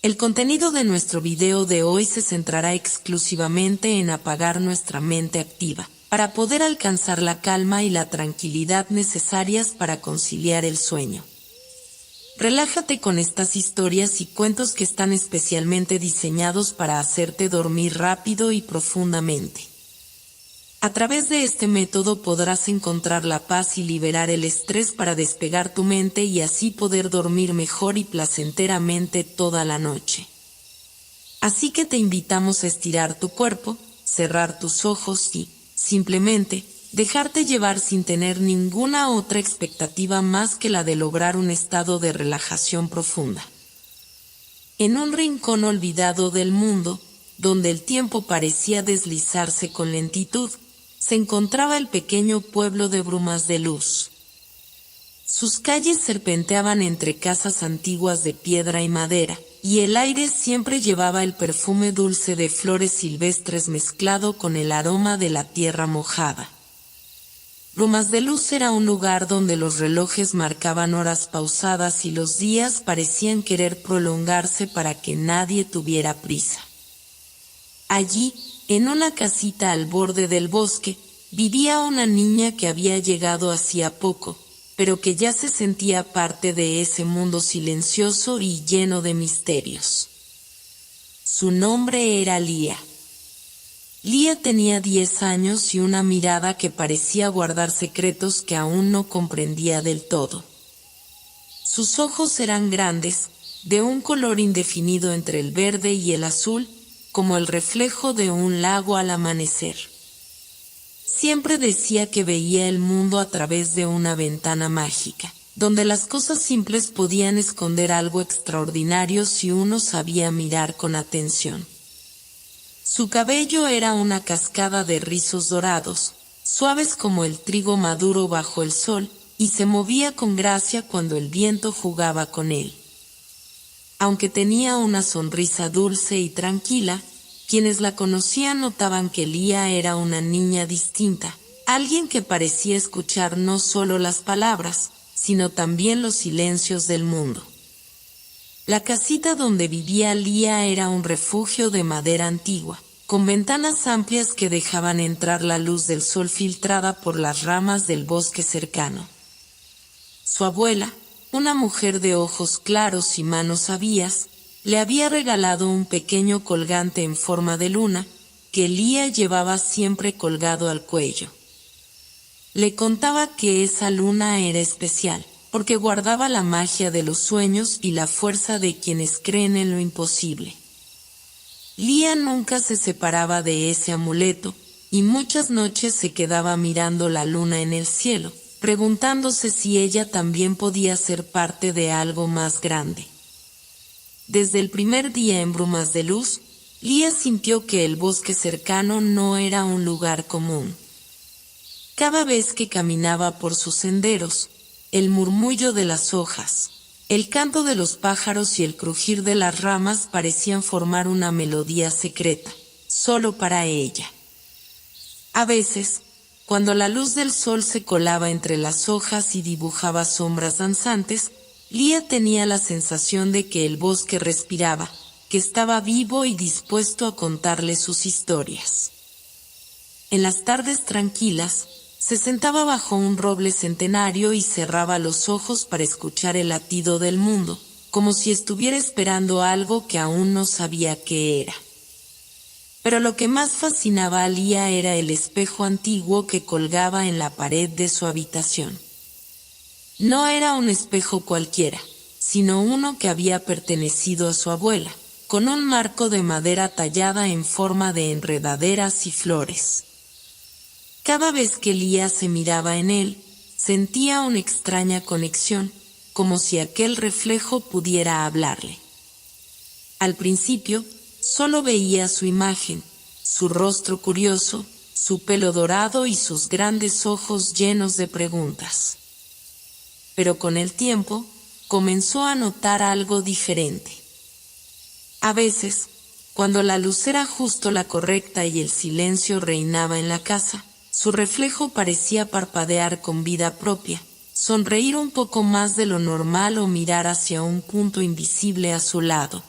El contenido de nuestro video de hoy se centrará exclusivamente en apagar nuestra mente activa, para poder alcanzar la calma y la tranquilidad necesarias para conciliar el sueño. Relájate con estas historias y cuentos que están especialmente diseñados para hacerte dormir rápido y profundamente. A través de este método podrás encontrar la paz y liberar el estrés para despegar tu mente y así poder dormir mejor y placenteramente toda la noche. Así que te invitamos a estirar tu cuerpo, cerrar tus ojos y, simplemente, dejarte llevar sin tener ninguna otra expectativa más que la de lograr un estado de relajación profunda. En un rincón olvidado del mundo, donde el tiempo parecía deslizarse con lentitud, se encontraba el pequeño pueblo de Brumas de Luz. Sus calles serpenteaban entre casas antiguas de piedra y madera, y el aire siempre llevaba el perfume dulce de flores silvestres mezclado con el aroma de la tierra mojada. Brumas de Luz era un lugar donde los relojes marcaban horas pausadas y los días parecían querer prolongarse para que nadie tuviera prisa. Allí, en una casita al borde del bosque, vivía una niña que había llegado hacía poco, pero que ya se sentía parte de ese mundo silencioso y lleno de misterios. Su nombre era Lía. Lía tenía 10 años y una mirada que parecía guardar secretos que aún no comprendía del todo. Sus ojos eran grandes, de un color indefinido entre el verde y el azul, como el reflejo de un lago al amanecer. Siempre decía que veía el mundo a través de una ventana mágica, donde las cosas simples podían esconder algo extraordinario si uno sabía mirar con atención. Su cabello era una cascada de rizos dorados, suaves como el trigo maduro bajo el sol, y se movía con gracia cuando el viento jugaba con él. Aunque tenía una sonrisa dulce y tranquila, quienes la conocían notaban que Lía era una niña distinta, alguien que parecía escuchar no solo las palabras, sino también los silencios del mundo. La casita donde vivía Lía era un refugio de madera antigua, con ventanas amplias que dejaban entrar la luz del sol filtrada por las ramas del bosque cercano. Su abuela, una mujer de ojos claros y manos sabias, le había regalado un pequeño colgante en forma de luna, que Lía llevaba siempre colgado al cuello. Le contaba que esa luna era especial, porque guardaba la magia de los sueños y la fuerza de quienes creen en lo imposible. Lía nunca se separaba de ese amuleto, y muchas noches se quedaba mirando la luna en el cielo, preguntándose si ella también podía ser parte de algo más grande. Desde el primer día en Brumas de Luz, Lía sintió que el bosque cercano no era un lugar común. Cada vez que caminaba por sus senderos, el murmullo de las hojas, el canto de los pájaros y el crujir de las ramas parecían formar una melodía secreta, solo para ella. A veces, cuando la luz del sol se colaba entre las hojas y dibujaba sombras danzantes, Lía tenía la sensación de que el bosque respiraba, que estaba vivo y dispuesto a contarle sus historias. En las tardes tranquilas, se sentaba bajo un roble centenario y cerraba los ojos para escuchar el latido del mundo, como si estuviera esperando algo que aún no sabía qué era. Pero lo que más fascinaba a Lía era el espejo antiguo que colgaba en la pared de su habitación. No era un espejo cualquiera, sino uno que había pertenecido a su abuela, con un marco de madera tallada en forma de enredaderas y flores. Cada vez que Lía se miraba en él, sentía una extraña conexión, como si aquel reflejo pudiera hablarle. Al principio, solo veía su imagen, su rostro curioso, su pelo dorado y sus grandes ojos llenos de preguntas. Pero con el tiempo, comenzó a notar algo diferente. A veces, cuando la luz era justo la correcta y el silencio reinaba en la casa, su reflejo parecía parpadear con vida propia, sonreír un poco más de lo normal o mirar hacia un punto invisible a su lado.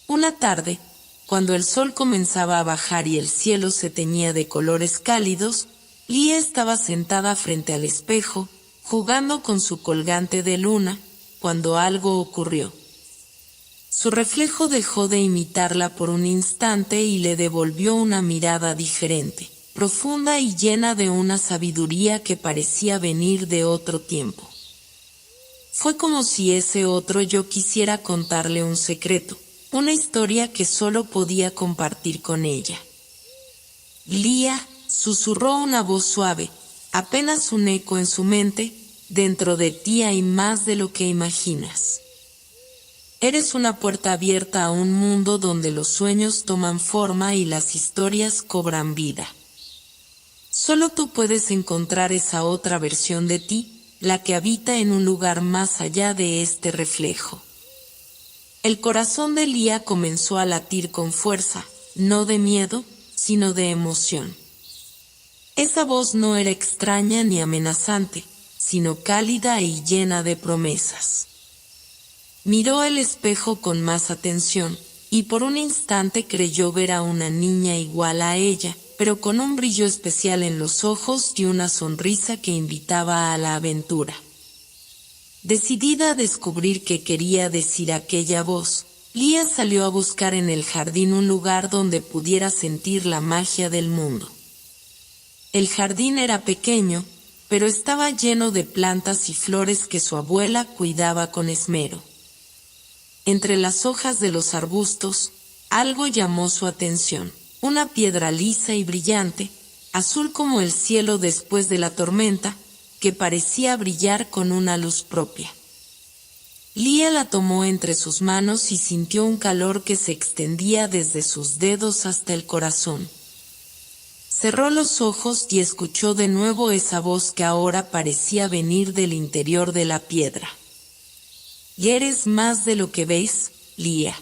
Una tarde, cuando el sol comenzaba a bajar y el cielo se teñía de colores cálidos, Lía estaba sentada frente al espejo, jugando con su colgante de luna, cuando algo ocurrió. Su reflejo dejó de imitarla por un instante y le devolvió una mirada diferente, profunda y llena de una sabiduría que parecía venir de otro tiempo. Fue como si ese otro yo quisiera contarle un secreto, una historia que solo podía compartir con ella. Lía, susurró una voz suave, apenas un eco en su mente, dentro de ti hay más de lo que imaginas. Eres una puerta abierta a un mundo donde los sueños toman forma y las historias cobran vida. Solo tú puedes encontrar esa otra versión de ti, la que habita en un lugar más allá de este reflejo. El corazón de Lía comenzó a latir con fuerza, no de miedo, sino de emoción. Esa voz no era extraña ni amenazante, sino cálida y llena de promesas. Miró el espejo con más atención, y por un instante creyó ver a una niña igual a ella, pero con un brillo especial en los ojos y una sonrisa que invitaba a la aventura. Decidida a descubrir qué quería decir aquella voz, Lía salió a buscar en el jardín un lugar donde pudiera sentir la magia del mundo. El jardín era pequeño, pero estaba lleno de plantas y flores que su abuela cuidaba con esmero. Entre las hojas de los arbustos, algo llamó su atención, una piedra lisa y brillante, azul como el cielo después de la tormenta, que parecía brillar con una luz propia. Lía la tomó entre sus manos y sintió un calor que se extendía desde sus dedos hasta el corazón. Cerró los ojos y escuchó de nuevo esa voz que ahora parecía venir del interior de la piedra. Y eres más de lo que ves, Lía.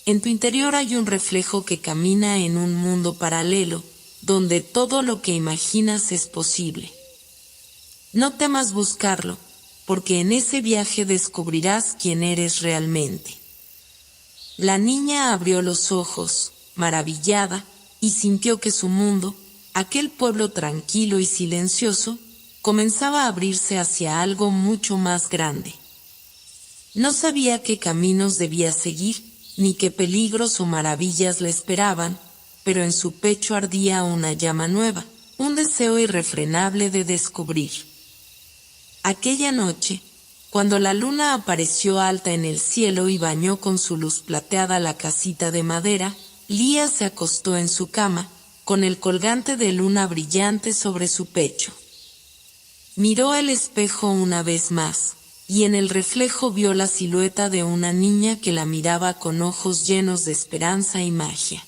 En tu interior hay un reflejo que camina en un mundo paralelo, donde todo lo que imaginas es posible. No temas buscarlo, porque en ese viaje descubrirás quién eres realmente. La niña abrió los ojos, maravillada, y sintió que su mundo, aquel pueblo tranquilo y silencioso, comenzaba a abrirse hacia algo mucho más grande. No sabía qué caminos debía seguir, ni qué peligros o maravillas le esperaban, pero en su pecho ardía una llama nueva, un deseo irrefrenable de descubrir. Aquella noche, cuando la luna apareció alta en el cielo y bañó con su luz plateada la casita de madera, Lía se acostó en su cama, con el colgante de luna brillante sobre su pecho. Miró el espejo una vez más, y en el reflejo vio la silueta de una niña que la miraba con ojos llenos de esperanza y magia.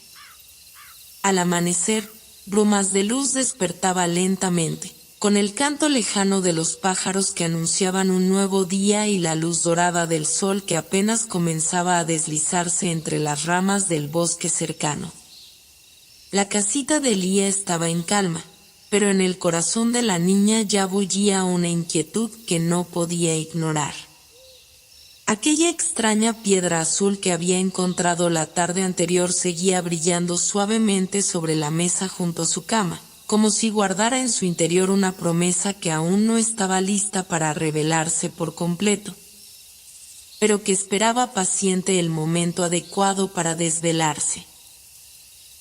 Al amanecer, brumas de luz despertaba lentamente, con el canto lejano de los pájaros que anunciaban un nuevo día y la luz dorada del sol que apenas comenzaba a deslizarse entre las ramas del bosque cercano. La casita de Lía estaba en calma, pero en el corazón de la niña ya bullía una inquietud que no podía ignorar. Aquella extraña piedra azul que había encontrado la tarde anterior seguía brillando suavemente sobre la mesa junto a su cama, como si guardara en su interior una promesa que aún no estaba lista para revelarse por completo, pero que esperaba paciente el momento adecuado para desvelarse.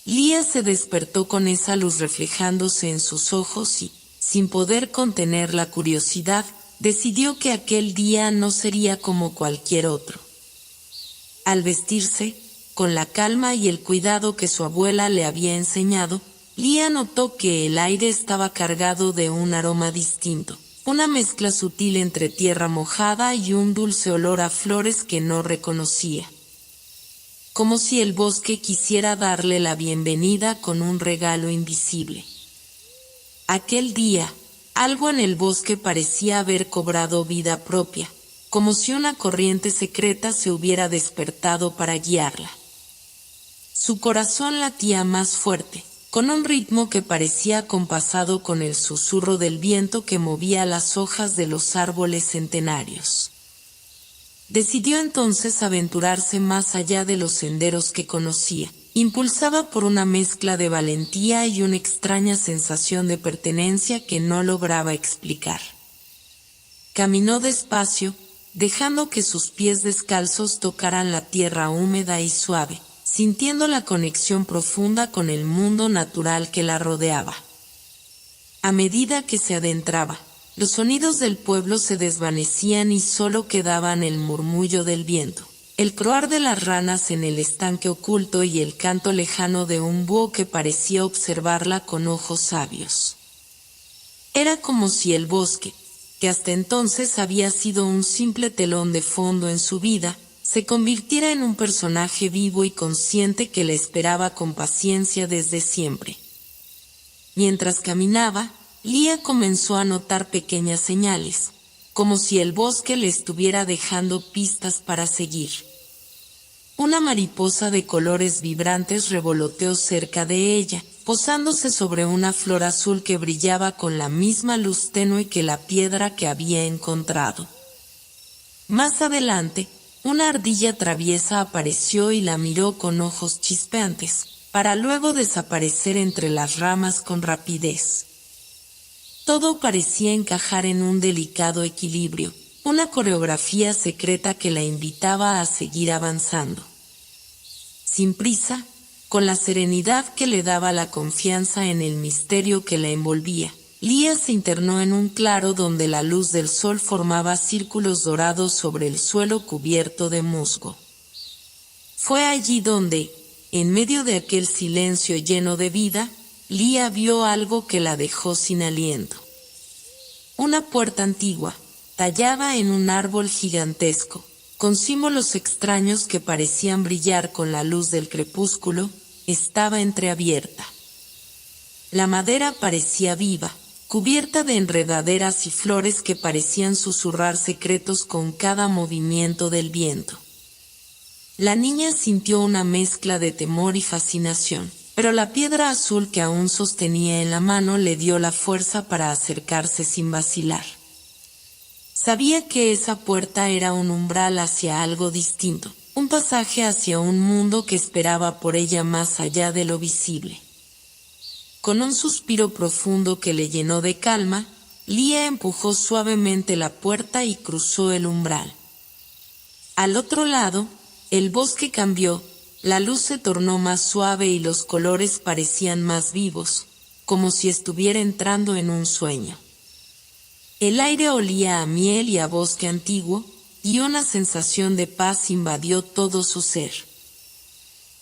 Lía se despertó con esa luz reflejándose en sus ojos y, sin poder contener la curiosidad, decidió que aquel día no sería como cualquier otro. Al vestirse, con la calma y el cuidado que su abuela le había enseñado, Lía notó que el aire estaba cargado de un aroma distinto, una mezcla sutil entre tierra mojada y un dulce olor a flores que no reconocía. Como si el bosque quisiera darle la bienvenida con un regalo invisible. Aquel día, algo en el bosque parecía haber cobrado vida propia, como si una corriente secreta se hubiera despertado para guiarla. Su corazón latía más fuerte, con un ritmo que parecía acompasado con el susurro del viento que movía las hojas de los árboles centenarios. Decidió entonces aventurarse más allá de los senderos que conocía, impulsada por una mezcla de valentía y una extraña sensación de pertenencia que no lograba explicar. Caminó despacio, dejando que sus pies descalzos tocaran la tierra húmeda y suave, sintiendo la conexión profunda con el mundo natural que la rodeaba. A medida que se adentraba, los sonidos del pueblo se desvanecían y solo quedaban el murmullo del viento, el croar de las ranas en el estanque oculto y el canto lejano de un búho que parecía observarla con ojos sabios. Era como si el bosque, que hasta entonces había sido un simple telón de fondo en su vida, se convirtiera en un personaje vivo y consciente que la esperaba con paciencia desde siempre. Mientras caminaba, Lía comenzó a notar pequeñas señales, como si el bosque le estuviera dejando pistas para seguir. Una mariposa de colores vibrantes revoloteó cerca de ella, posándose sobre una flor azul que brillaba con la misma luz tenue que la piedra que había encontrado. Más adelante, una ardilla traviesa apareció y la miró con ojos chispeantes, para luego desaparecer entre las ramas con rapidez. Todo parecía encajar en un delicado equilibrio, una coreografía secreta que la invitaba a seguir avanzando. Sin prisa, con la serenidad que le daba la confianza en el misterio que la envolvía, Lía se internó en un claro donde la luz del sol formaba círculos dorados sobre el suelo cubierto de musgo. Fue allí donde, en medio de aquel silencio lleno de vida, Lía vio algo que la dejó sin aliento. Una puerta antigua, tallada en un árbol gigantesco, con símbolos extraños que parecían brillar con la luz del crepúsculo, estaba entreabierta. La madera parecía viva, cubierta de enredaderas y flores que parecían susurrar secretos con cada movimiento del viento. La niña sintió una mezcla de temor y fascinación, pero la piedra azul que aún sostenía en la mano le dio la fuerza para acercarse sin vacilar. Sabía que esa puerta era un umbral hacia algo distinto, un pasaje hacia un mundo que esperaba por ella más allá de lo visible. Con un suspiro profundo que le llenó de calma, Lía empujó suavemente la puerta y cruzó el umbral. Al otro lado, el bosque cambió, la luz se tornó más suave y los colores parecían más vivos, como si estuviera entrando en un sueño. El aire olía a miel y a bosque antiguo, y una sensación de paz invadió todo su ser.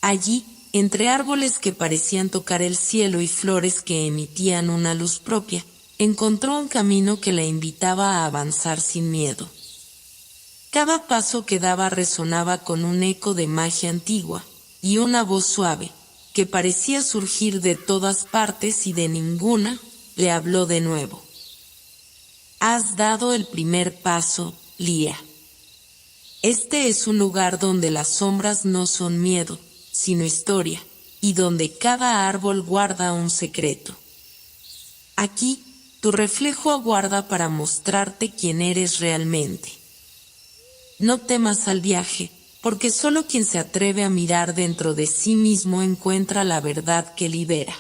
Allí, entre árboles que parecían tocar el cielo y flores que emitían una luz propia, encontró un camino que la invitaba a avanzar sin miedo. Cada paso que daba resonaba con un eco de magia antigua, y una voz suave, que parecía surgir de todas partes y de ninguna, le habló de nuevo. Has dado el primer paso, Lía. Este es un lugar donde las sombras no son miedo, sino historia, y donde cada árbol guarda un secreto. Aquí, tu reflejo aguarda para mostrarte quién eres realmente. No temas al viaje, porque solo quien se atreve a mirar dentro de sí mismo encuentra la verdad que libera.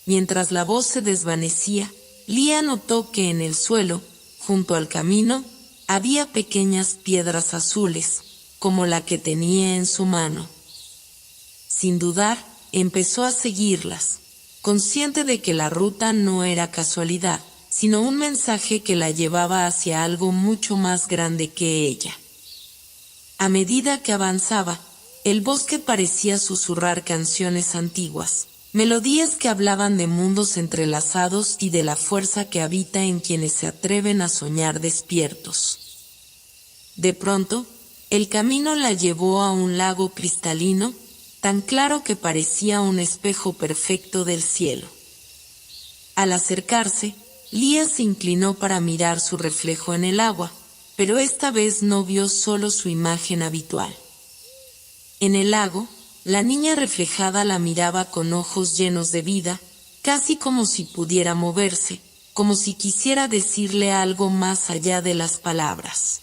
Mientras la voz se desvanecía, Lía notó que en el suelo, junto al camino, había pequeñas piedras azules, como la que tenía en su mano. Sin dudar, empezó a seguirlas, consciente de que la ruta no era casualidad, sino un mensaje que la llevaba hacia algo mucho más grande que ella. A medida que avanzaba, el bosque parecía susurrar canciones antiguas, melodías que hablaban de mundos entrelazados y de la fuerza que habita en quienes se atreven a soñar despiertos. De pronto, el camino la llevó a un lago cristalino, tan claro que parecía un espejo perfecto del cielo. Al acercarse, Lía se inclinó para mirar su reflejo en el agua, pero esta vez no vio solo su imagen habitual. En el lago, la niña reflejada la miraba con ojos llenos de vida, casi como si pudiera moverse, como si quisiera decirle algo más allá de las palabras.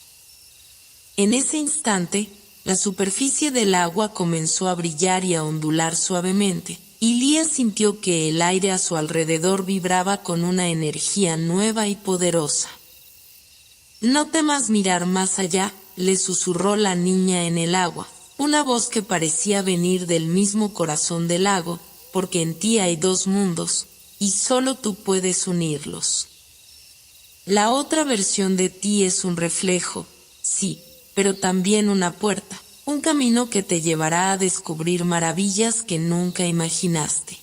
En ese instante, la superficie del agua comenzó a brillar y a ondular suavemente, y Lía sintió que el aire a su alrededor vibraba con una energía nueva y poderosa. «No temas mirar más allá», le susurró la niña en el agua, una voz que parecía venir del mismo corazón del lago, porque en ti hay dos mundos, y solo tú puedes unirlos. La otra versión de ti es un reflejo, sí, pero también una puerta, un camino que te llevará a descubrir maravillas que nunca imaginaste.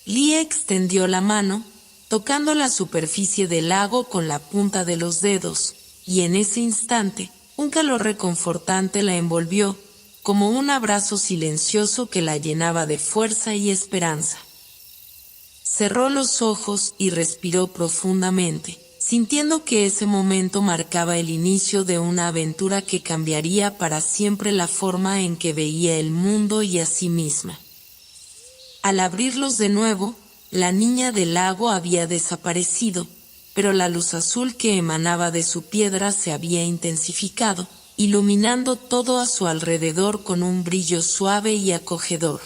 Lía extendió la mano, tocando la superficie del lago con la punta de los dedos, y en ese instante, un calor reconfortante la envolvió, como un abrazo silencioso que la llenaba de fuerza y esperanza. Cerró los ojos y respiró profundamente, sintiendo que ese momento marcaba el inicio de una aventura que cambiaría para siempre la forma en que veía el mundo y a sí misma. Al abrirlos de nuevo, la niña del lago había desaparecido, pero la luz azul que emanaba de su piedra se había intensificado, iluminando todo a su alrededor con un brillo suave y acogedor.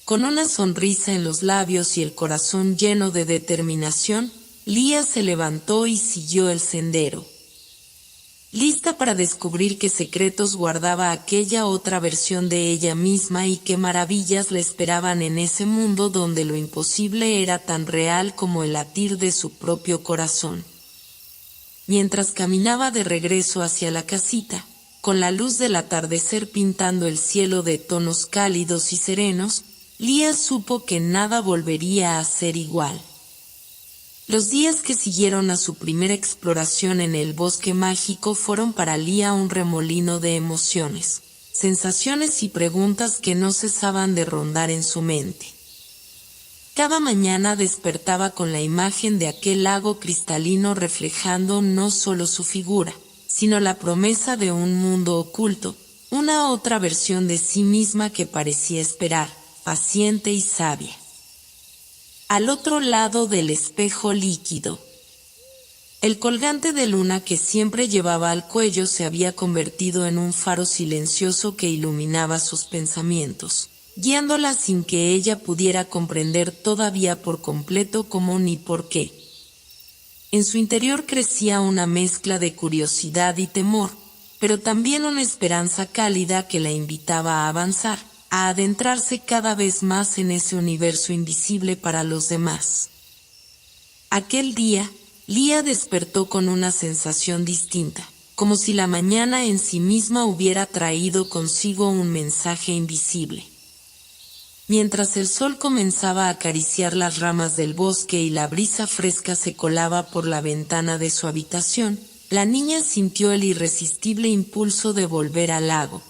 Con una sonrisa en los labios y el corazón lleno de determinación, Lía se levantó y siguió el sendero. Lista para descubrir qué secretos guardaba aquella otra versión de ella misma y qué maravillas le esperaban en ese mundo donde lo imposible era tan real como el latir de su propio corazón. Mientras caminaba de regreso hacia la casita, con la luz del atardecer pintando el cielo de tonos cálidos y serenos, Lía supo que nada volvería a ser igual. Los días que siguieron a su primera exploración en el bosque mágico fueron para Lía un remolino de emociones, sensaciones y preguntas que no cesaban de rondar en su mente. Cada mañana despertaba con la imagen de aquel lago cristalino reflejando no solo su figura, sino la promesa de un mundo oculto, una otra versión de sí misma que parecía esperar, paciente y sabia. Al otro lado del espejo líquido. El colgante de luna que siempre llevaba al cuello se había convertido en un faro silencioso que iluminaba sus pensamientos, guiándola sin que ella pudiera comprender todavía por completo cómo ni por qué. En su interior crecía una mezcla de curiosidad y temor, pero también una esperanza cálida que la invitaba a avanzar, a adentrarse cada vez más en ese universo invisible para los demás. Aquel día, Lía despertó con una sensación distinta, como si la mañana en sí misma hubiera traído consigo un mensaje invisible. Mientras el sol comenzaba a acariciar las ramas del bosque y la brisa fresca se colaba por la ventana de su habitación, la niña sintió el irresistible impulso de volver al lago.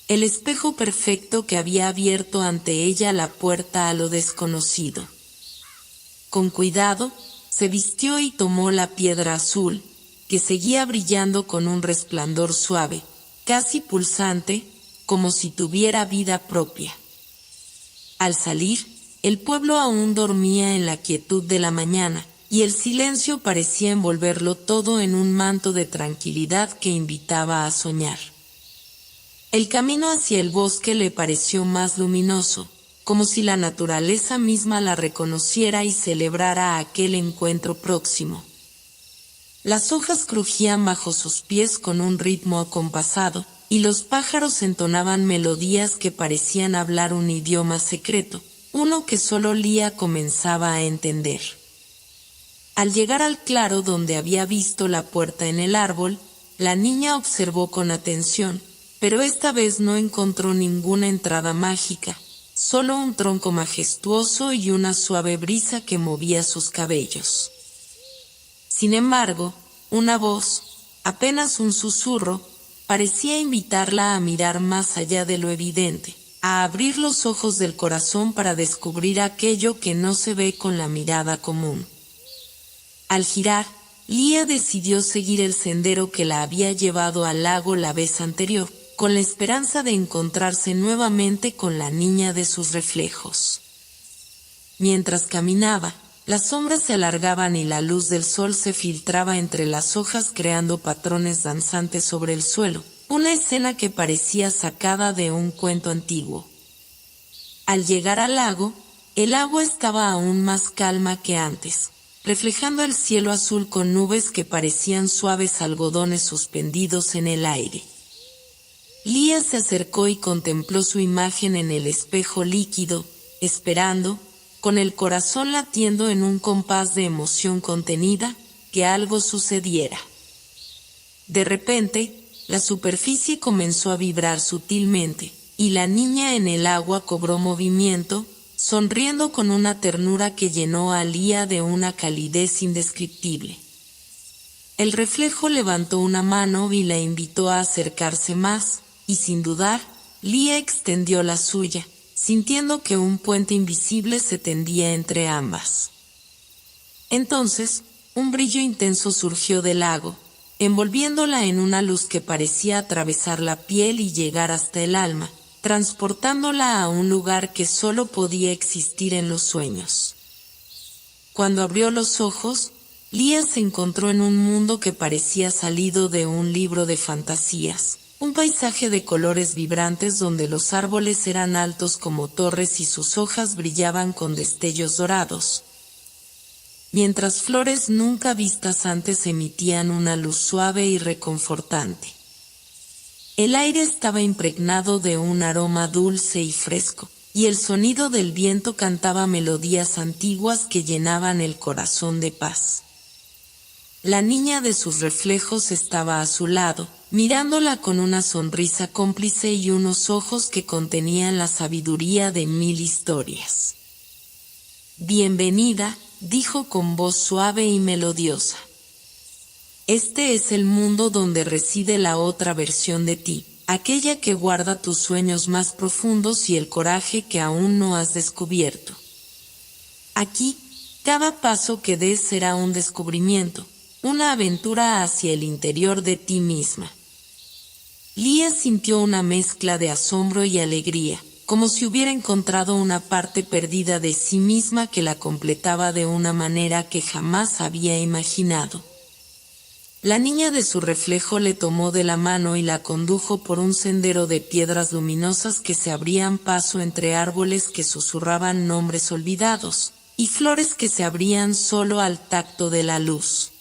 El espejo perfecto que había abierto ante ella la puerta a lo desconocido. Con cuidado, se vistió y tomó la piedra azul, que seguía brillando con un resplandor suave, casi pulsante, como si tuviera vida propia. Al salir, el pueblo aún dormía en la quietud de la mañana, y el silencio parecía envolverlo todo en un manto de tranquilidad que invitaba a soñar. El camino hacia el bosque le pareció más luminoso, como si la naturaleza misma la reconociera y celebrara aquel encuentro próximo. Las hojas crujían bajo sus pies con un ritmo acompasado, y los pájaros entonaban melodías que parecían hablar un idioma secreto, uno que solo Lía comenzaba a entender. Al llegar al claro donde había visto la puerta en el árbol, la niña observó con atención, pero esta vez no encontró ninguna entrada mágica, solo un tronco majestuoso y una suave brisa que movía sus cabellos. Sin embargo, una voz, apenas un susurro, parecía invitarla a mirar más allá de lo evidente, a abrir los ojos del corazón para descubrir aquello que no se ve con la mirada común. Al girar, Lía decidió seguir el sendero que la había llevado al lago la vez anterior, con la esperanza de encontrarse nuevamente con la niña de sus reflejos. Mientras caminaba, Las sombras se alargaban y la luz del sol se filtraba entre las hojas creando patrones danzantes sobre el suelo, una escena que parecía sacada de un cuento antiguo. Al llegar al lago, el agua estaba aún más calma que antes, reflejando el cielo azul con nubes que parecían suaves algodones suspendidos en el aire. Lía se acercó y contempló su imagen en el espejo líquido, esperando, con el corazón latiendo en un compás de emoción contenida, que algo sucediera. De repente, la superficie comenzó a vibrar sutilmente, y la niña en el agua cobró movimiento, sonriendo con una ternura que llenó a Lía de una calidez indescriptible. El reflejo levantó una mano y la invitó a acercarse más, y sin dudar, Lía extendió la suya, sintiendo que un puente invisible se tendía entre ambas. Entonces, un brillo intenso surgió del lago, envolviéndola en una luz que parecía atravesar la piel y llegar hasta el alma, transportándola a un lugar que solo podía existir en los sueños. Cuando abrió los ojos, Lía se encontró en un mundo que parecía salido de un libro de fantasías, un paisaje de colores vibrantes donde los árboles eran altos como torres y sus hojas brillaban con destellos dorados, mientras flores nunca vistas antes emitían una luz suave y reconfortante. El aire estaba impregnado de un aroma dulce y fresco, y el sonido del viento cantaba melodías antiguas que llenaban el corazón de paz. La niña de sus reflejos estaba a su lado, mirándola con una sonrisa cómplice y unos ojos que contenían la sabiduría de 1000 historias. «Bienvenida», dijo con voz suave y melodiosa. «Este es el mundo donde reside la otra versión de ti, aquella que guarda tus sueños más profundos y el coraje que aún no has descubierto. Aquí, cada paso que des será un descubrimiento, una aventura hacia el interior de ti misma». Lía sintió una mezcla de asombro y alegría, como si hubiera encontrado una parte perdida de sí misma que la completaba de una manera que jamás había imaginado. La niña de su reflejo le tomó de la mano y la condujo por un sendero de piedras luminosas que se abrían paso entre árboles que susurraban nombres olvidados, y flores que se abrían solo al tacto de la luz.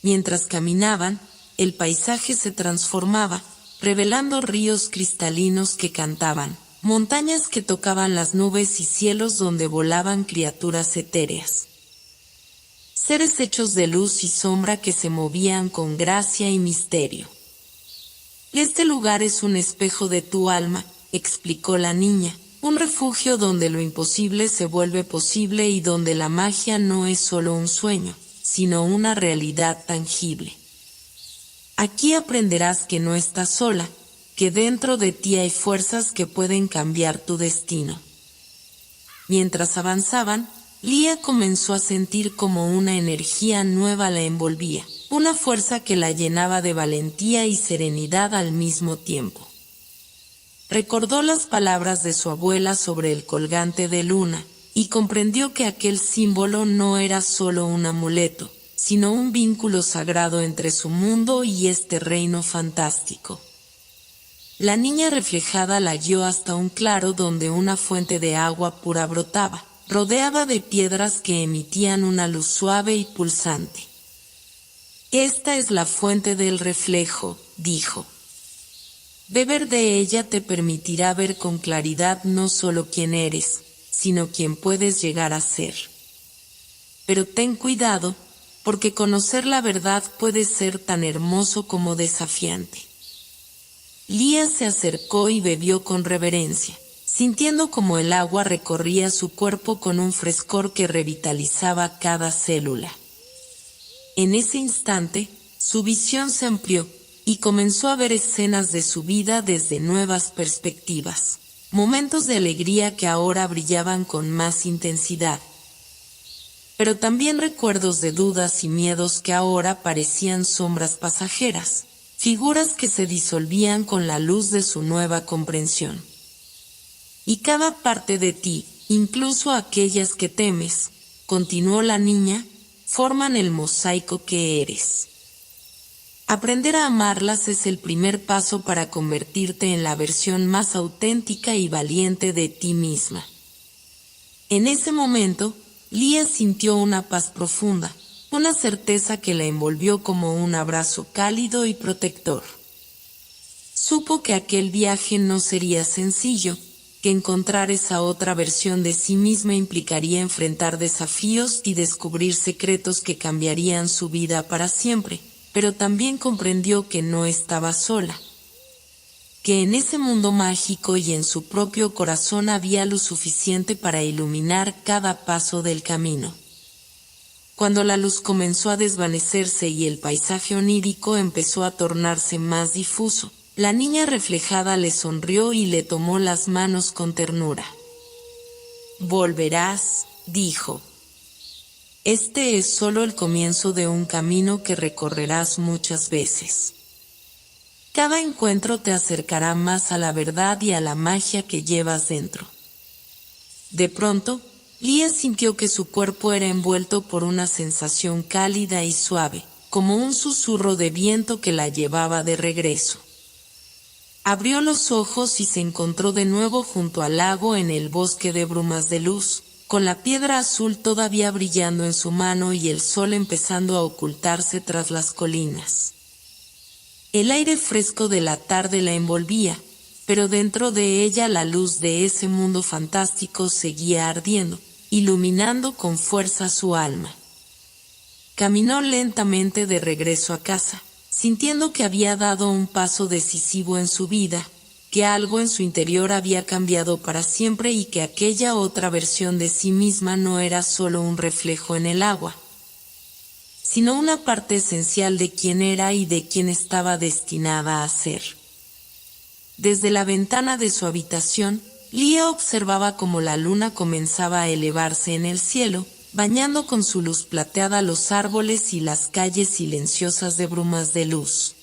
Mientras caminaban, el paisaje se transformaba, revelando ríos cristalinos que cantaban, montañas que tocaban las nubes y cielos donde volaban criaturas etéreas. Seres hechos de luz y sombra que se movían con gracia y misterio. «Este lugar es un espejo de tu alma», explicó la niña, «un refugio donde lo imposible se vuelve posible y donde la magia no es solo un sueño, sino una realidad tangible. Aquí aprenderás que no estás sola, que dentro de ti hay fuerzas que pueden cambiar tu destino». Mientras avanzaban, Lía comenzó a sentir como una energía nueva la envolvía, una fuerza que la llenaba de valentía y serenidad al mismo tiempo. Recordó las palabras de su abuela sobre el colgante de luna, y comprendió que aquel símbolo no era solo un amuleto, sino un vínculo sagrado entre su mundo y este reino fantástico. La niña reflejada la guió hasta un claro donde una fuente de agua pura brotaba, rodeada de piedras que emitían una luz suave y pulsante. «Esta es la fuente del reflejo», dijo. «Beber de ella te permitirá ver con claridad no solo quién eres, sino quién puedes llegar a ser. Pero ten cuidado, porque conocer la verdad puede ser tan hermoso como desafiante». Lía se acercó y bebió con reverencia, sintiendo como el agua recorría su cuerpo con un frescor que revitalizaba cada célula. En ese instante, su visión se amplió, y comenzó a ver escenas de su vida desde nuevas perspectivas, momentos de alegría que ahora brillaban con más intensidad. Pero también recuerdos de dudas y miedos que ahora parecían sombras pasajeras, figuras que se disolvían con la luz de su nueva comprensión. «Y cada parte de ti, incluso aquellas que temes, continuó la niña, forman el mosaico que eres. Aprender a amarlas es el primer paso para convertirte en la versión más auténtica y valiente de ti misma. En ese momento, Lia sintió una paz profunda, una certeza que la envolvió como un abrazo cálido y protector. Supo que aquel viaje no sería sencillo, que encontrar esa otra versión de sí misma implicaría enfrentar desafíos y descubrir secretos que cambiarían su vida para siempre, pero también comprendió que no estaba sola, que en ese mundo mágico y en su propio corazón había lo suficiente para iluminar cada paso del camino. Cuando la luz comenzó a desvanecerse y el paisaje onírico empezó a tornarse más difuso, la niña reflejada le sonrió y le tomó las manos con ternura. «Volverás», dijo. «Este es solo el comienzo de un camino que recorrerás muchas veces. Cada encuentro te acercará más a la verdad y a la magia que llevas dentro». De pronto, Lia sintió que su cuerpo era envuelto por una sensación cálida y suave, como un susurro de viento que la llevaba de regreso. Abrió los ojos y se encontró de nuevo junto al lago en el bosque de brumas de luz, con la piedra azul todavía brillando en su mano y el sol empezando a ocultarse tras las colinas. El aire fresco de la tarde la envolvía, pero dentro de ella la luz de ese mundo fantástico seguía ardiendo, iluminando con fuerza su alma. Caminó lentamente de regreso a casa, sintiendo que había dado un paso decisivo en su vida, que algo en su interior había cambiado para siempre y que aquella otra versión de sí misma no era solo un reflejo en el agua, sino una parte esencial de quién era y de quién estaba destinada a ser. Desde la ventana de su habitación, Lia observaba cómo la luna comenzaba a elevarse en el cielo, bañando con su luz plateada los árboles y las calles silenciosas de brumas de luz.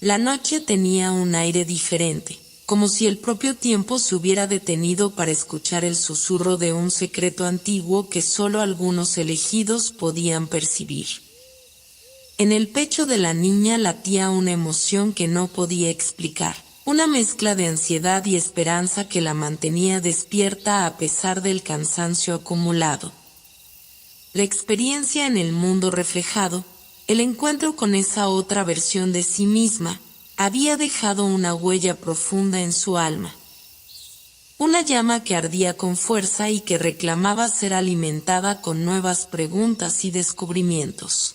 La noche tenía un aire diferente, como si el propio tiempo se hubiera detenido para escuchar el susurro de un secreto antiguo que solo algunos elegidos podían percibir. En el pecho de la niña latía una emoción que no podía explicar, una mezcla de ansiedad y esperanza que la mantenía despierta a pesar del cansancio acumulado. La experiencia en el mundo reflejado, el encuentro con esa otra versión de sí misma, había dejado una huella profunda en su alma. Una llama que ardía con fuerza y que reclamaba ser alimentada con nuevas preguntas y descubrimientos.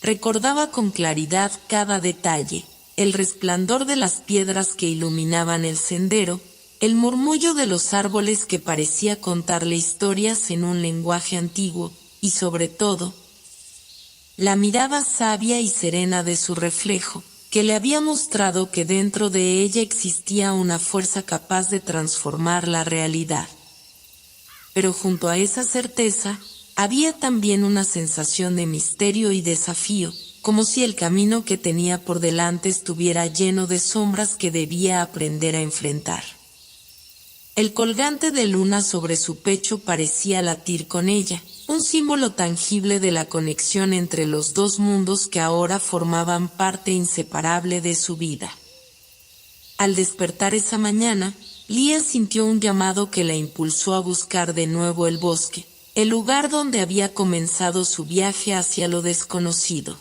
Recordaba con claridad cada detalle, el resplandor de las piedras que iluminaban el sendero, el murmullo de los árboles que parecía contarle historias en un lenguaje antiguo, y sobre todo, la mirada sabia y serena de su reflejo, que le había mostrado que dentro de ella existía una fuerza capaz de transformar la realidad. Pero junto a esa certeza, había también una sensación de misterio y desafío, como si el camino que tenía por delante estuviera lleno de sombras que debía aprender a enfrentar. El colgante de luna sobre su pecho parecía latir con ella, un símbolo tangible de la conexión entre los dos mundos que ahora formaban parte inseparable de su vida. Al despertar esa mañana, Lia sintió un llamado que la impulsó a buscar de nuevo el bosque, el lugar donde había comenzado su viaje hacia lo desconocido.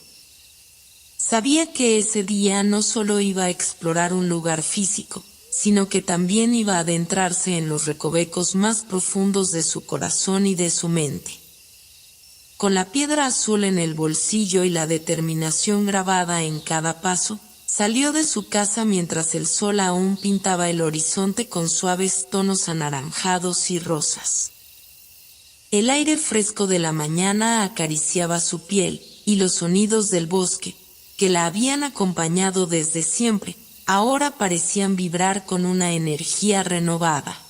Sabía que ese día no solo iba a explorar un lugar físico, sino que también iba a adentrarse en los recovecos más profundos de su corazón y de su mente. Con la piedra azul en el bolsillo y la determinación grabada en cada paso, salió de su casa mientras el sol aún pintaba el horizonte con suaves tonos anaranjados y rosas. El aire fresco de la mañana acariciaba su piel, y los sonidos del bosque, que la habían acompañado desde siempre, ahora parecían vibrar con una energía renovada.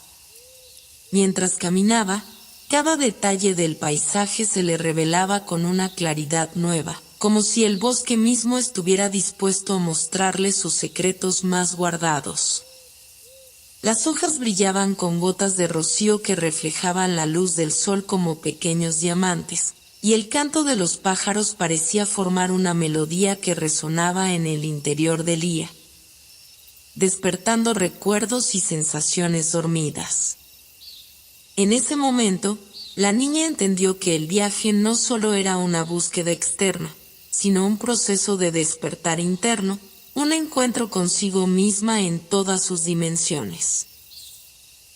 Mientras caminaba, cada detalle del paisaje se le revelaba con una claridad nueva, como si el bosque mismo estuviera dispuesto a mostrarle sus secretos más guardados. Las hojas brillaban con gotas de rocío que reflejaban la luz del sol como pequeños diamantes, y el canto de los pájaros parecía formar una melodía que resonaba en el interior de Lía, despertando recuerdos y sensaciones dormidas. En ese momento, la niña entendió que el viaje no solo era una búsqueda externa, sino un proceso de despertar interno, un encuentro consigo misma en todas sus dimensiones.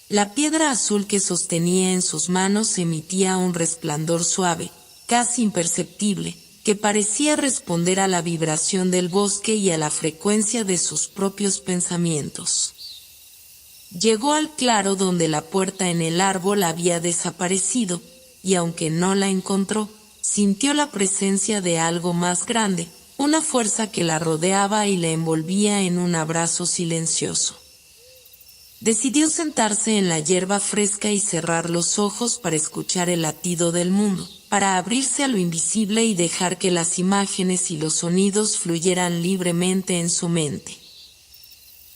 La piedra azul que sostenía en sus manos emitía un resplandor suave, casi imperceptible, que parecía responder a la vibración del bosque y a la frecuencia de sus propios pensamientos. Llegó al claro donde la puerta en el árbol había desaparecido, y aunque no la encontró, sintió la presencia de algo más grande, una fuerza que la rodeaba y la envolvía en un abrazo silencioso. Decidió sentarse en la hierba fresca y cerrar los ojos para escuchar el latido del mundo, para abrirse a lo invisible y dejar que las imágenes y los sonidos fluyeran libremente en su mente.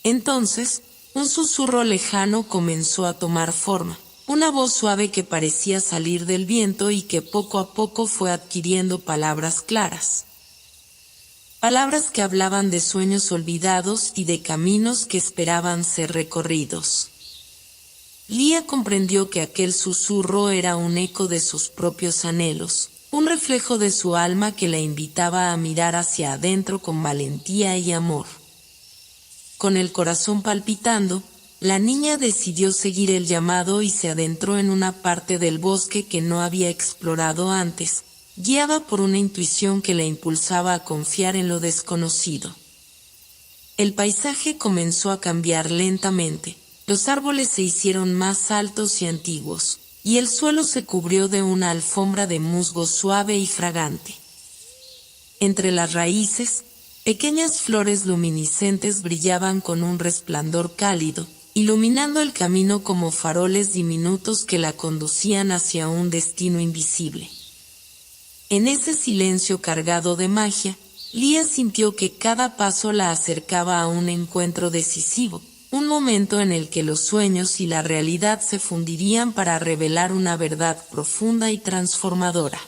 Entonces, un susurro lejano comenzó a tomar forma, una voz suave que parecía salir del viento y que poco a poco fue adquiriendo palabras claras. Palabras que hablaban de sueños olvidados y de caminos que esperaban ser recorridos. Lía comprendió que aquel susurro era un eco de sus propios anhelos, un reflejo de su alma que la invitaba a mirar hacia adentro con valentía y amor. Con el corazón palpitando, la niña decidió seguir el llamado y se adentró en una parte del bosque que no había explorado antes, guiada por una intuición que la impulsaba a confiar en lo desconocido. El paisaje comenzó a cambiar lentamente, los árboles se hicieron más altos y antiguos, y el suelo se cubrió de una alfombra de musgo suave y fragante. Entre las raíces, pequeñas flores luminiscentes brillaban con un resplandor cálido, iluminando el camino como faroles diminutos que la conducían hacia un destino invisible. En ese silencio cargado de magia, Lía sintió que cada paso la acercaba a un encuentro decisivo, un momento en el que los sueños y la realidad se fundirían para revelar una verdad profunda y transformadora.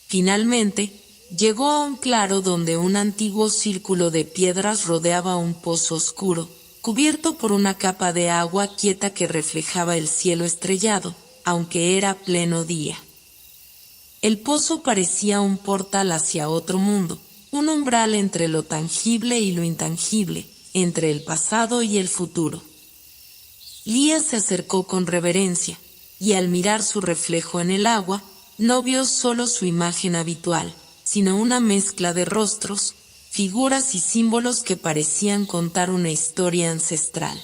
Finalmente, llegó a un claro donde un antiguo círculo de piedras rodeaba un pozo oscuro, cubierto por una capa de agua quieta que reflejaba el cielo estrellado, aunque era pleno día. El pozo parecía un portal hacia otro mundo, un umbral entre lo tangible y lo intangible, entre el pasado y el futuro. Lía se acercó con reverencia, y al mirar su reflejo en el agua, no vio solo su imagen habitual, sino una mezcla de rostros, figuras y símbolos que parecían contar una historia ancestral.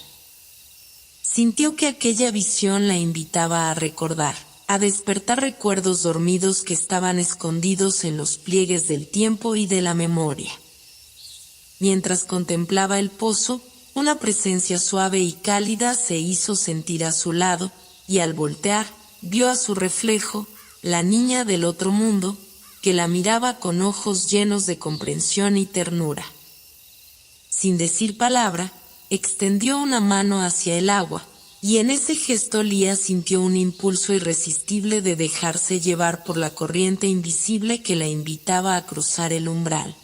Sintió que aquella visión la invitaba a recordar, a despertar recuerdos dormidos que estaban escondidos en los pliegues del tiempo y de la memoria. Mientras contemplaba el pozo, una presencia suave y cálida se hizo sentir a su lado, y al voltear, vio a su reflejo, la niña del otro mundo, que la miraba con ojos llenos de comprensión y ternura. Sin decir palabra, extendió una mano hacia el agua, y en ese gesto Lía sintió un impulso irresistible de dejarse llevar por la corriente invisible que la invitaba a cruzar el umbral.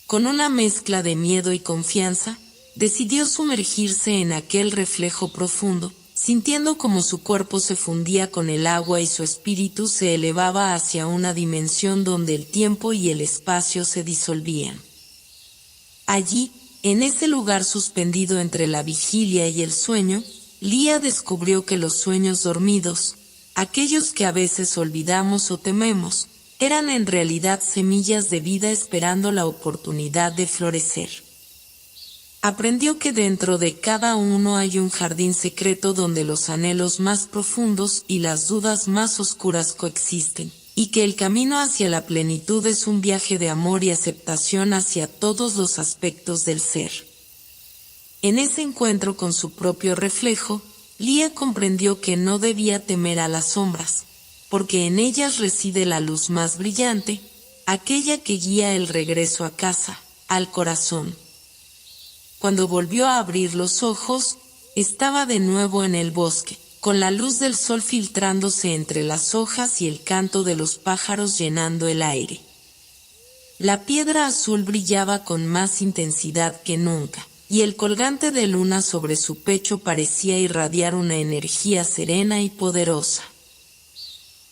Con una mezcla de miedo y confianza, decidió sumergirse en aquel reflejo profundo, sintiendo como su cuerpo se fundía con el agua y su espíritu se elevaba hacia una dimensión donde el tiempo y el espacio se disolvían. Allí, en ese lugar suspendido entre la vigilia y el sueño, Lía descubrió que los sueños dormidos, aquellos que a veces olvidamos o tememos, eran en realidad semillas de vida esperando la oportunidad de florecer. Aprendió que dentro de cada uno hay un jardín secreto donde los anhelos más profundos y las dudas más oscuras coexisten, y que el camino hacia la plenitud es un viaje de amor y aceptación hacia todos los aspectos del ser. En ese encuentro con su propio reflejo, Lía comprendió que no debía temer a las sombras, porque en ellas reside la luz más brillante, aquella que guía el regreso a casa, al corazón. Cuando volvió a abrir los ojos, estaba de nuevo en el bosque, con la luz del sol filtrándose entre las hojas y el canto de los pájaros llenando el aire. La piedra azul brillaba con más intensidad que nunca, y el colgante de luna sobre su pecho parecía irradiar una energía serena y poderosa.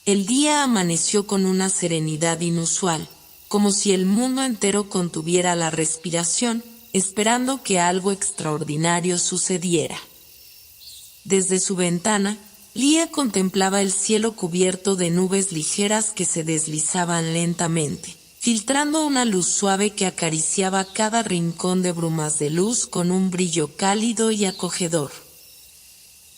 El día amaneció con una serenidad inusual, como si el mundo entero contuviera la respiración, esperando que algo extraordinario sucediera. Desde su ventana, Lia contemplaba el cielo cubierto de nubes ligeras que se deslizaban lentamente, filtrando una luz suave que acariciaba cada rincón de brumas de luz con un brillo cálido y acogedor.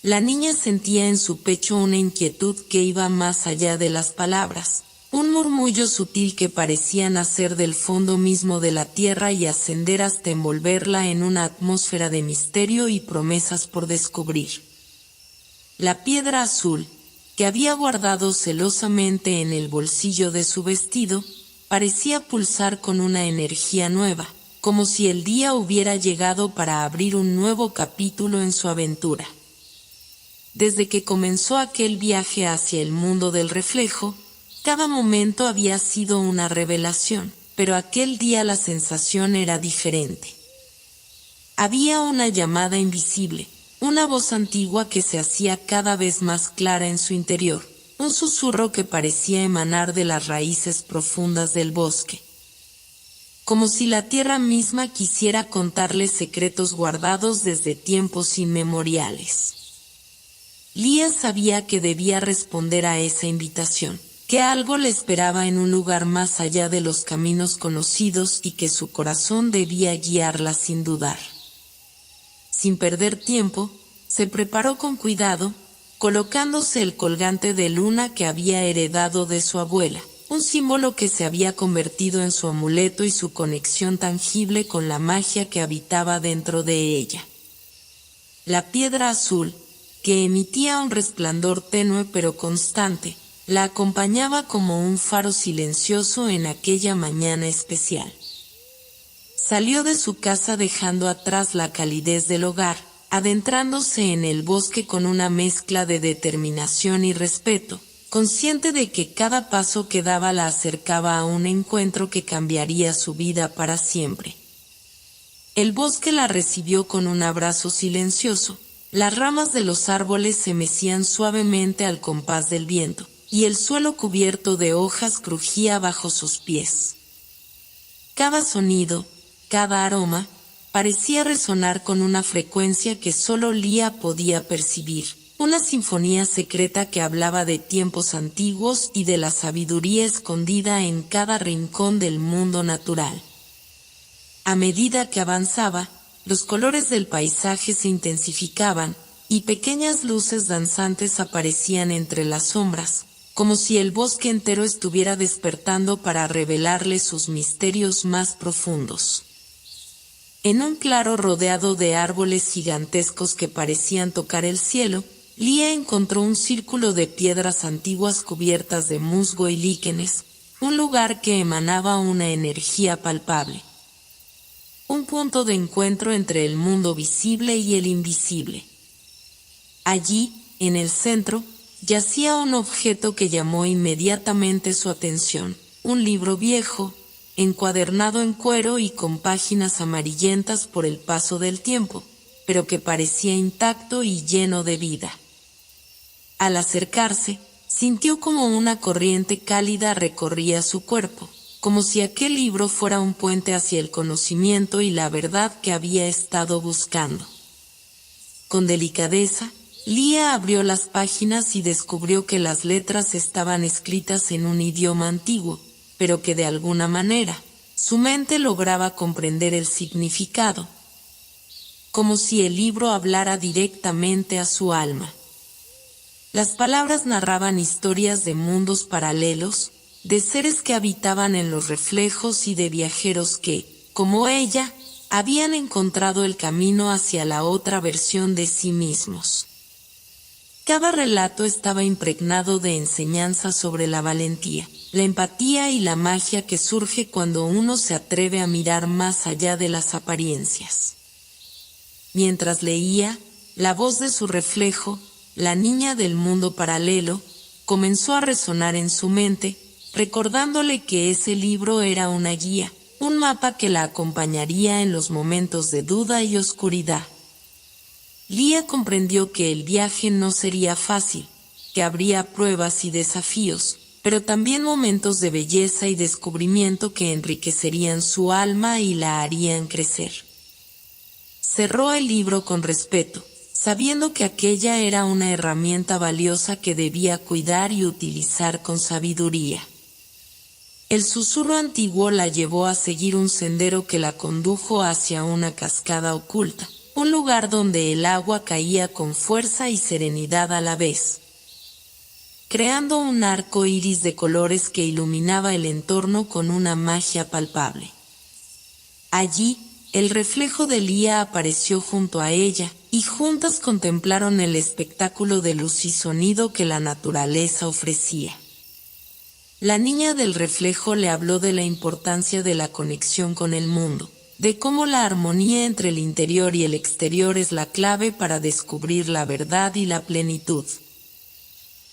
La niña sentía en su pecho una inquietud que iba más allá de las palabras, un murmullo sutil que parecía nacer del fondo mismo de la tierra y ascender hasta envolverla en una atmósfera de misterio y promesas por descubrir. La piedra azul, que había guardado celosamente en el bolsillo de su vestido, parecía pulsar con una energía nueva, como si el día hubiera llegado para abrir un nuevo capítulo en su aventura. Desde que comenzó aquel viaje hacia el mundo del reflejo, cada momento había sido una revelación, pero aquel día la sensación era diferente. Había una llamada invisible, una voz antigua que se hacía cada vez más clara en su interior, un susurro que parecía emanar de las raíces profundas del bosque. Como si la tierra misma quisiera contarle secretos guardados desde tiempos inmemoriales. Lia sabía que debía responder a esa invitación, que algo le esperaba en un lugar más allá de los caminos conocidos y que su corazón debía guiarla sin dudar. Sin perder tiempo, se preparó con cuidado, colocándose el colgante de luna que había heredado de su abuela, un símbolo que se había convertido en su amuleto y su conexión tangible con la magia que habitaba dentro de ella. La piedra azul, que emitía un resplandor tenue pero constante, la acompañaba como un faro silencioso en aquella mañana especial. Salió de su casa dejando atrás la calidez del hogar, adentrándose en el bosque con una mezcla de determinación y respeto, consciente de que cada paso que daba la acercaba a un encuentro que cambiaría su vida para siempre. El bosque la recibió con un abrazo silencioso, las ramas de los árboles se mecían suavemente al compás del viento, y el suelo cubierto de hojas crujía bajo sus pies. Cada sonido, cada aroma, parecía resonar con una frecuencia que solo Lia podía percibir, una sinfonía secreta que hablaba de tiempos antiguos y de la sabiduría escondida en cada rincón del mundo natural. A medida que avanzaba, los colores del paisaje se intensificaban, y pequeñas luces danzantes aparecían entre las sombras, como si el bosque entero estuviera despertando para revelarle sus misterios más profundos. En un claro rodeado de árboles gigantescos que parecían tocar el cielo, Lia encontró un círculo de piedras antiguas cubiertas de musgo y líquenes, un lugar que emanaba una energía palpable. Un punto de encuentro entre el mundo visible y el invisible. Allí, en el centro, yacía un objeto que llamó inmediatamente su atención, un libro viejo, encuadernado en cuero y con páginas amarillentas por el paso del tiempo, pero que parecía intacto y lleno de vida. Al acercarse, sintió como una corriente cálida recorría su cuerpo, como si aquel libro fuera un puente hacia el conocimiento y la verdad que había estado buscando. Con delicadeza, Lia abrió las páginas y descubrió que las letras estaban escritas en un idioma antiguo, pero que de alguna manera, su mente lograba comprender el significado, como si el libro hablara directamente a su alma. Las palabras narraban historias de mundos paralelos, de seres que habitaban en los reflejos y de viajeros que, como ella, habían encontrado el camino hacia la otra versión de sí mismos. Cada relato estaba impregnado de enseñanzas sobre la valentía, la empatía y la magia que surge cuando uno se atreve a mirar más allá de las apariencias. Mientras leía, La voz de su reflejo, la niña del mundo paralelo, comenzó a resonar en su mente, recordándole que ese libro era una guía, un mapa que la acompañaría en los momentos de duda y oscuridad. Lía comprendió que el viaje no sería fácil, que habría pruebas y desafíos, pero también momentos de belleza y descubrimiento que enriquecerían su alma y la harían crecer. Cerró el libro con respeto, sabiendo que aquella era una herramienta valiosa que debía cuidar y utilizar con sabiduría. El susurro antiguo la llevó a seguir un sendero que la condujo hacia una cascada oculta, un lugar donde el agua caía con fuerza y serenidad a la vez, creando un arco iris de colores que iluminaba el entorno con una magia palpable. Allí, el reflejo de Lía apareció junto a ella, y juntas contemplaron el espectáculo de luz y sonido que la naturaleza ofrecía. La niña del reflejo le habló de la importancia de la conexión con el mundo, de cómo la armonía entre el interior y el exterior es la clave para descubrir la verdad y la plenitud.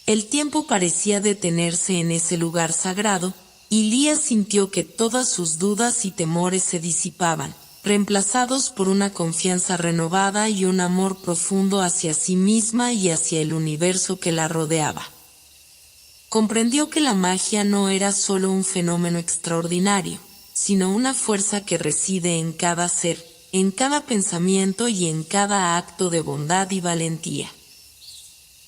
El tiempo parecía detenerse en ese lugar sagrado, y Lía sintió que todas sus dudas y temores se disipaban, reemplazados por una confianza renovada y un amor profundo hacia sí misma y hacia el universo que la rodeaba. Comprendió que la magia no era solo un fenómeno extraordinario, sino una fuerza que reside en cada ser, en cada pensamiento y en cada acto de bondad y valentía.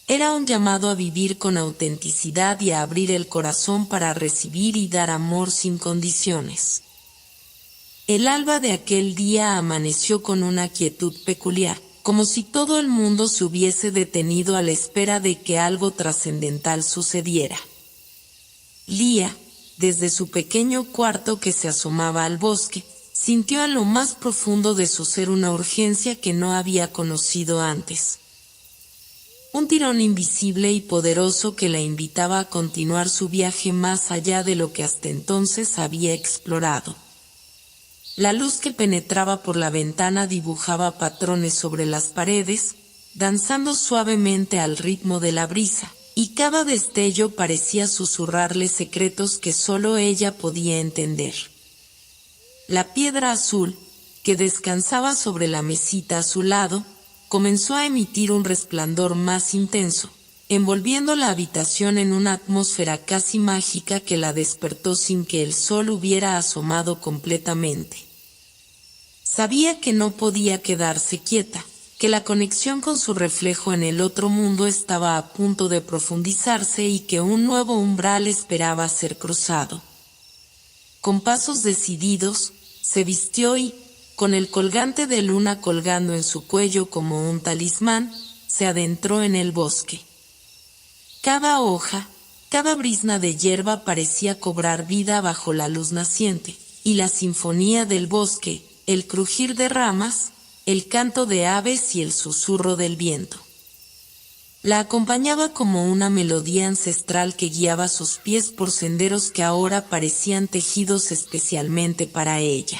Era un llamado a vivir con autenticidad y a abrir el corazón para recibir y dar amor sin condiciones. El alba de aquel día amaneció con una quietud peculiar, como si todo el mundo se hubiese detenido a la espera de que algo trascendental sucediera. Lía, desde su pequeño cuarto que se asomaba al bosque, sintió en lo más profundo de su ser una urgencia que no había conocido antes. Un tirón invisible y poderoso que la invitaba a continuar su viaje más allá de lo que hasta entonces había explorado. La luz que penetraba por la ventana dibujaba patrones sobre las paredes, danzando suavemente al ritmo de la brisa, y cada destello parecía susurrarle secretos que solo ella podía entender. La piedra azul, que descansaba sobre la mesita a su lado, comenzó a emitir un resplandor más intenso, envolviendo la habitación en una atmósfera casi mágica que la despertó sin que el sol hubiera asomado completamente. Sabía que no podía quedarse quieta, que la conexión con su reflejo en el otro mundo estaba a punto de profundizarse y que un nuevo umbral esperaba ser cruzado. Con pasos decididos, se vistió y, con el colgante de luna colgando en su cuello como un talismán, se adentró en el bosque. Cada hoja, cada brizna de hierba parecía cobrar vida bajo la luz naciente, y la sinfonía del bosque, el crujir de ramas, el canto de aves y el susurro del viento, la acompañaba como una melodía ancestral que guiaba sus pies por senderos que ahora parecían tejidos especialmente para ella.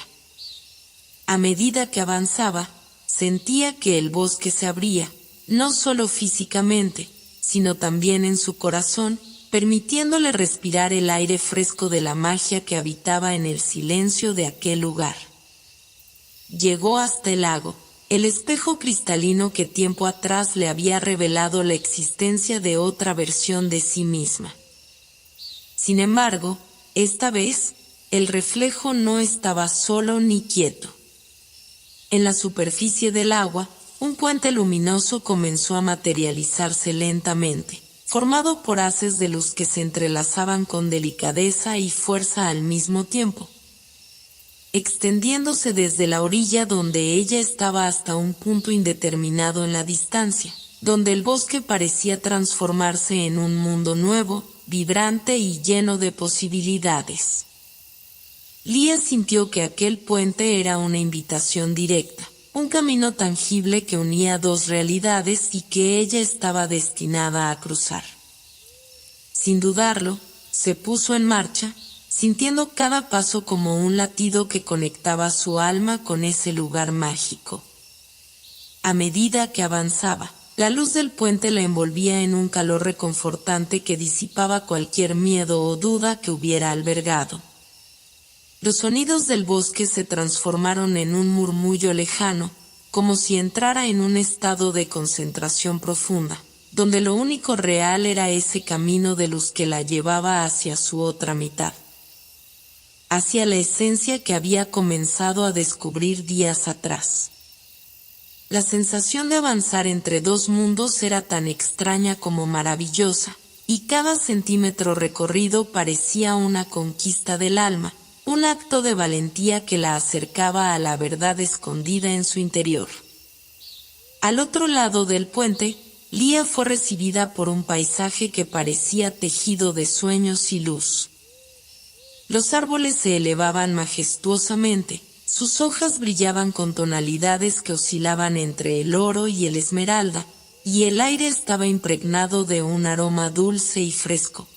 A medida que avanzaba, sentía que el bosque se abría, no solo físicamente, sino también en su corazón, permitiéndole respirar el aire fresco de la magia que habitaba en el silencio de aquel lugar. Llegó hasta el lago, el espejo cristalino que tiempo atrás le había revelado la existencia de otra versión de sí misma. Sin embargo, esta vez, el reflejo no estaba solo ni quieto. En la superficie del agua, un puente luminoso comenzó a materializarse lentamente, formado por haces de luz que se entrelazaban con delicadeza y fuerza al mismo tiempo, extendiéndose desde la orilla donde ella estaba hasta un punto indeterminado en la distancia, donde el bosque parecía transformarse en un mundo nuevo, vibrante y lleno de posibilidades. Lía sintió que aquel puente era una invitación directa, un camino tangible que unía dos realidades y que ella estaba destinada a cruzar. Sin dudarlo, se puso en marcha, sintiendo cada paso como un latido que conectaba su alma con ese lugar mágico. A medida que avanzaba, la luz del puente la envolvía en un calor reconfortante que disipaba cualquier miedo o duda que hubiera albergado. Los sonidos del bosque se transformaron en un murmullo lejano, como si entrara en un estado de concentración profunda, donde lo único real era ese camino de luz que la llevaba hacia su otra mitad, hacia la esencia que había comenzado a descubrir días atrás. La sensación de avanzar entre dos mundos era tan extraña como maravillosa, y cada centímetro recorrido parecía una conquista del alma, un acto de valentía que la acercaba a la verdad escondida en su interior. Al otro lado del puente, Lía fue recibida por un paisaje que parecía tejido de sueños y luz. Los árboles se elevaban majestuosamente, sus hojas brillaban con tonalidades que oscilaban entre el oro y el esmeralda, y el aire estaba impregnado de un aroma dulce y fresco,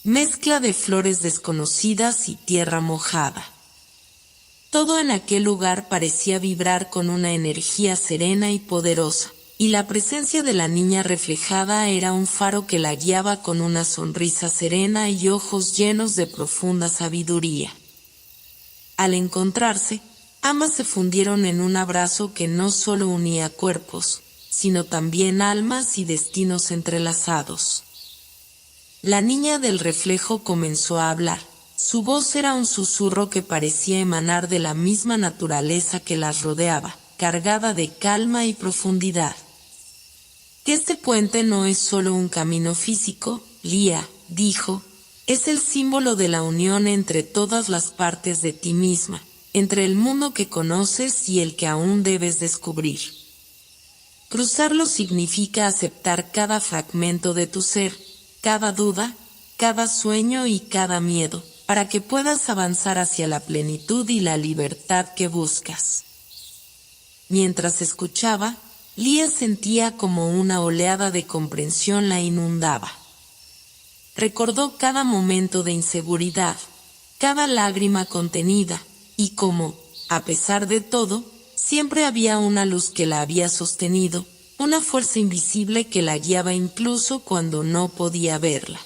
mezcla de flores desconocidas y tierra mojada. Todo en aquel lugar parecía vibrar con una energía serena y poderosa, y la presencia de la niña reflejada era un faro que la guiaba con una sonrisa serena y ojos llenos de profunda sabiduría. Al encontrarse, ambas se fundieron en un abrazo que no solo unía cuerpos, sino también almas y destinos entrelazados. La niña del reflejo comenzó a hablar. Su voz era un susurro que parecía emanar de la misma naturaleza que las rodeaba, cargada de calma y profundidad. Que este puente no es solo un camino físico, Lía, dijo, es el símbolo de la unión entre todas las partes de ti misma, entre el mundo que conoces y el que aún debes descubrir. Cruzarlo significa aceptar cada fragmento de tu ser, cada duda, cada sueño y cada miedo, para que puedas avanzar hacia la plenitud y la libertad que buscas. Mientras escuchaba, Lía sentía como una oleada de comprensión la inundaba. Recordó cada momento de inseguridad, cada lágrima contenida, y cómo, a pesar de todo, siempre había una luz que la había sostenido, una fuerza invisible que la guiaba incluso cuando no podía verla.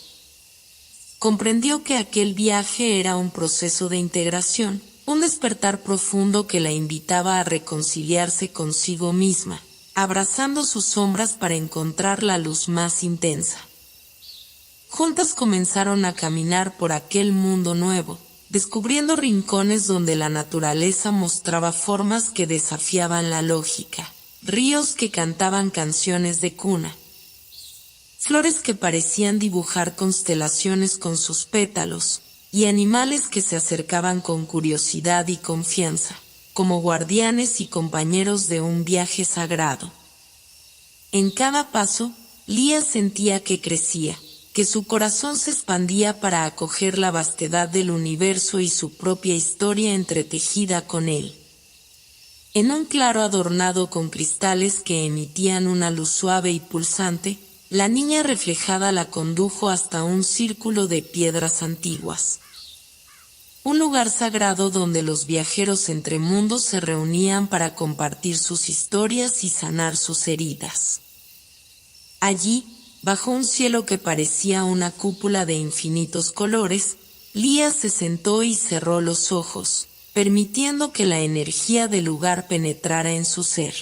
Comprendió que aquel viaje era un proceso de integración, un despertar profundo que la invitaba a reconciliarse consigo misma, abrazando sus sombras para encontrar la luz más intensa. Juntas comenzaron a caminar por aquel mundo nuevo, descubriendo rincones donde la naturaleza mostraba formas que desafiaban la lógica, ríos que cantaban canciones de cuna, flores que parecían dibujar constelaciones con sus pétalos, y animales que se acercaban con curiosidad y confianza, como guardianes y compañeros de un viaje sagrado. En cada paso, Lía sentía que crecía, que su corazón se expandía para acoger la vastedad del universo y su propia historia entretejida con él. En un claro adornado con cristales que emitían una luz suave y pulsante, la niña reflejada la condujo hasta un círculo de piedras antiguas. Un lugar sagrado donde los viajeros entre mundos se reunían para compartir sus historias y sanar sus heridas. Allí, bajo un cielo que parecía una cúpula de infinitos colores, Lía se sentó y cerró los ojos, permitiendo que la energía del lugar penetrara en su ser.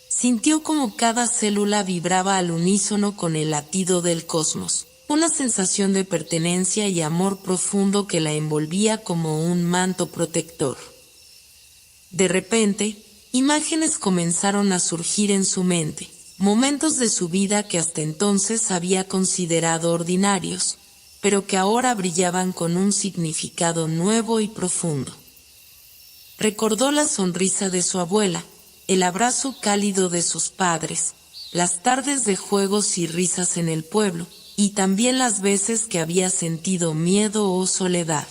Sintió como cada célula vibraba al unísono con el latido del cosmos, una sensación de pertenencia y amor profundo que la envolvía como un manto protector. De repente, imágenes comenzaron a surgir en su mente, momentos de su vida que hasta entonces había considerado ordinarios, pero que ahora brillaban con un significado nuevo y profundo. Recordó la sonrisa de su abuela, el abrazo cálido de sus padres, las tardes de juegos y risas en el pueblo, y también las veces que había sentido miedo o soledad.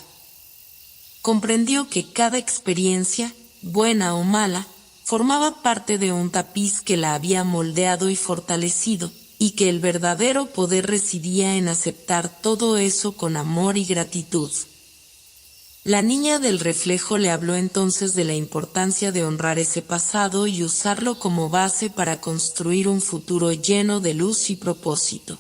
Comprendió que cada experiencia, buena o mala, formaba parte de un tapiz que la había moldeado y fortalecido, y que el verdadero poder residía en aceptar todo eso con amor y gratitud. La niña del reflejo le habló entonces de la importancia de honrar ese pasado y usarlo como base para construir un futuro lleno de luz y propósito.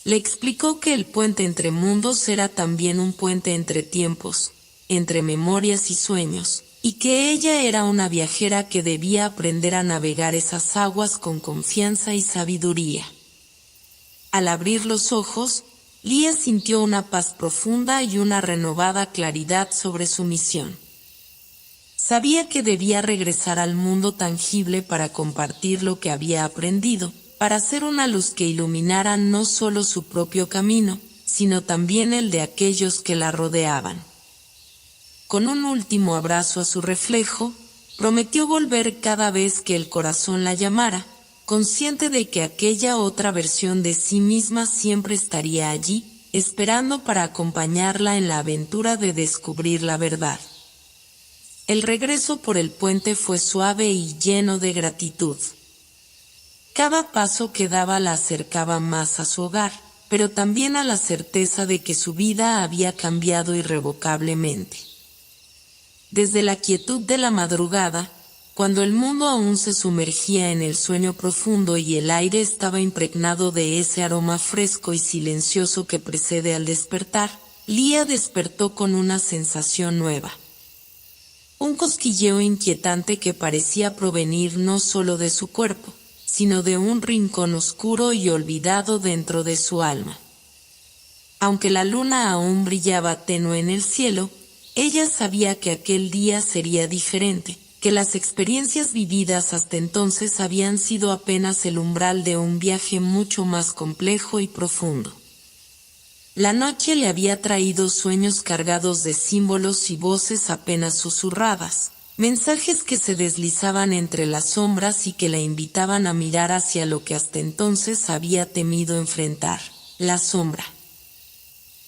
Le explicó que el puente entre mundos era también un puente entre tiempos, entre memorias y sueños, y que ella era una viajera que debía aprender a navegar esas aguas con confianza y sabiduría. Al abrir los ojos, Lia sintió una paz profunda y una renovada claridad sobre su misión. Sabía que debía regresar al mundo tangible para compartir lo que había aprendido, para ser una luz que iluminara no solo su propio camino, sino también el de aquellos que la rodeaban. Con un último abrazo a su reflejo, prometió volver cada vez que el corazón la llamara, consciente de que aquella otra versión de sí misma siempre estaría allí, esperando para acompañarla en la aventura de descubrir la verdad. El regreso por el puente fue suave y lleno de gratitud. Cada paso que daba la acercaba más a su hogar, pero también a la certeza de que su vida había cambiado irrevocablemente. Desde la quietud de la madrugada, cuando el mundo aún se sumergía en el sueño profundo y el aire estaba impregnado de ese aroma fresco y silencioso que precede al despertar, Lia despertó con una sensación nueva. Un cosquilleo inquietante que parecía provenir no solo de su cuerpo, sino de un rincón oscuro y olvidado dentro de su alma. Aunque la luna aún brillaba tenue en el cielo, ella sabía que aquel día sería diferente, que las experiencias vividas hasta entonces habían sido apenas el umbral de un viaje mucho más complejo y profundo. La noche le había traído sueños cargados de símbolos y voces apenas susurradas, mensajes que se deslizaban entre las sombras y que la invitaban a mirar hacia lo que hasta entonces había temido enfrentar, la sombra.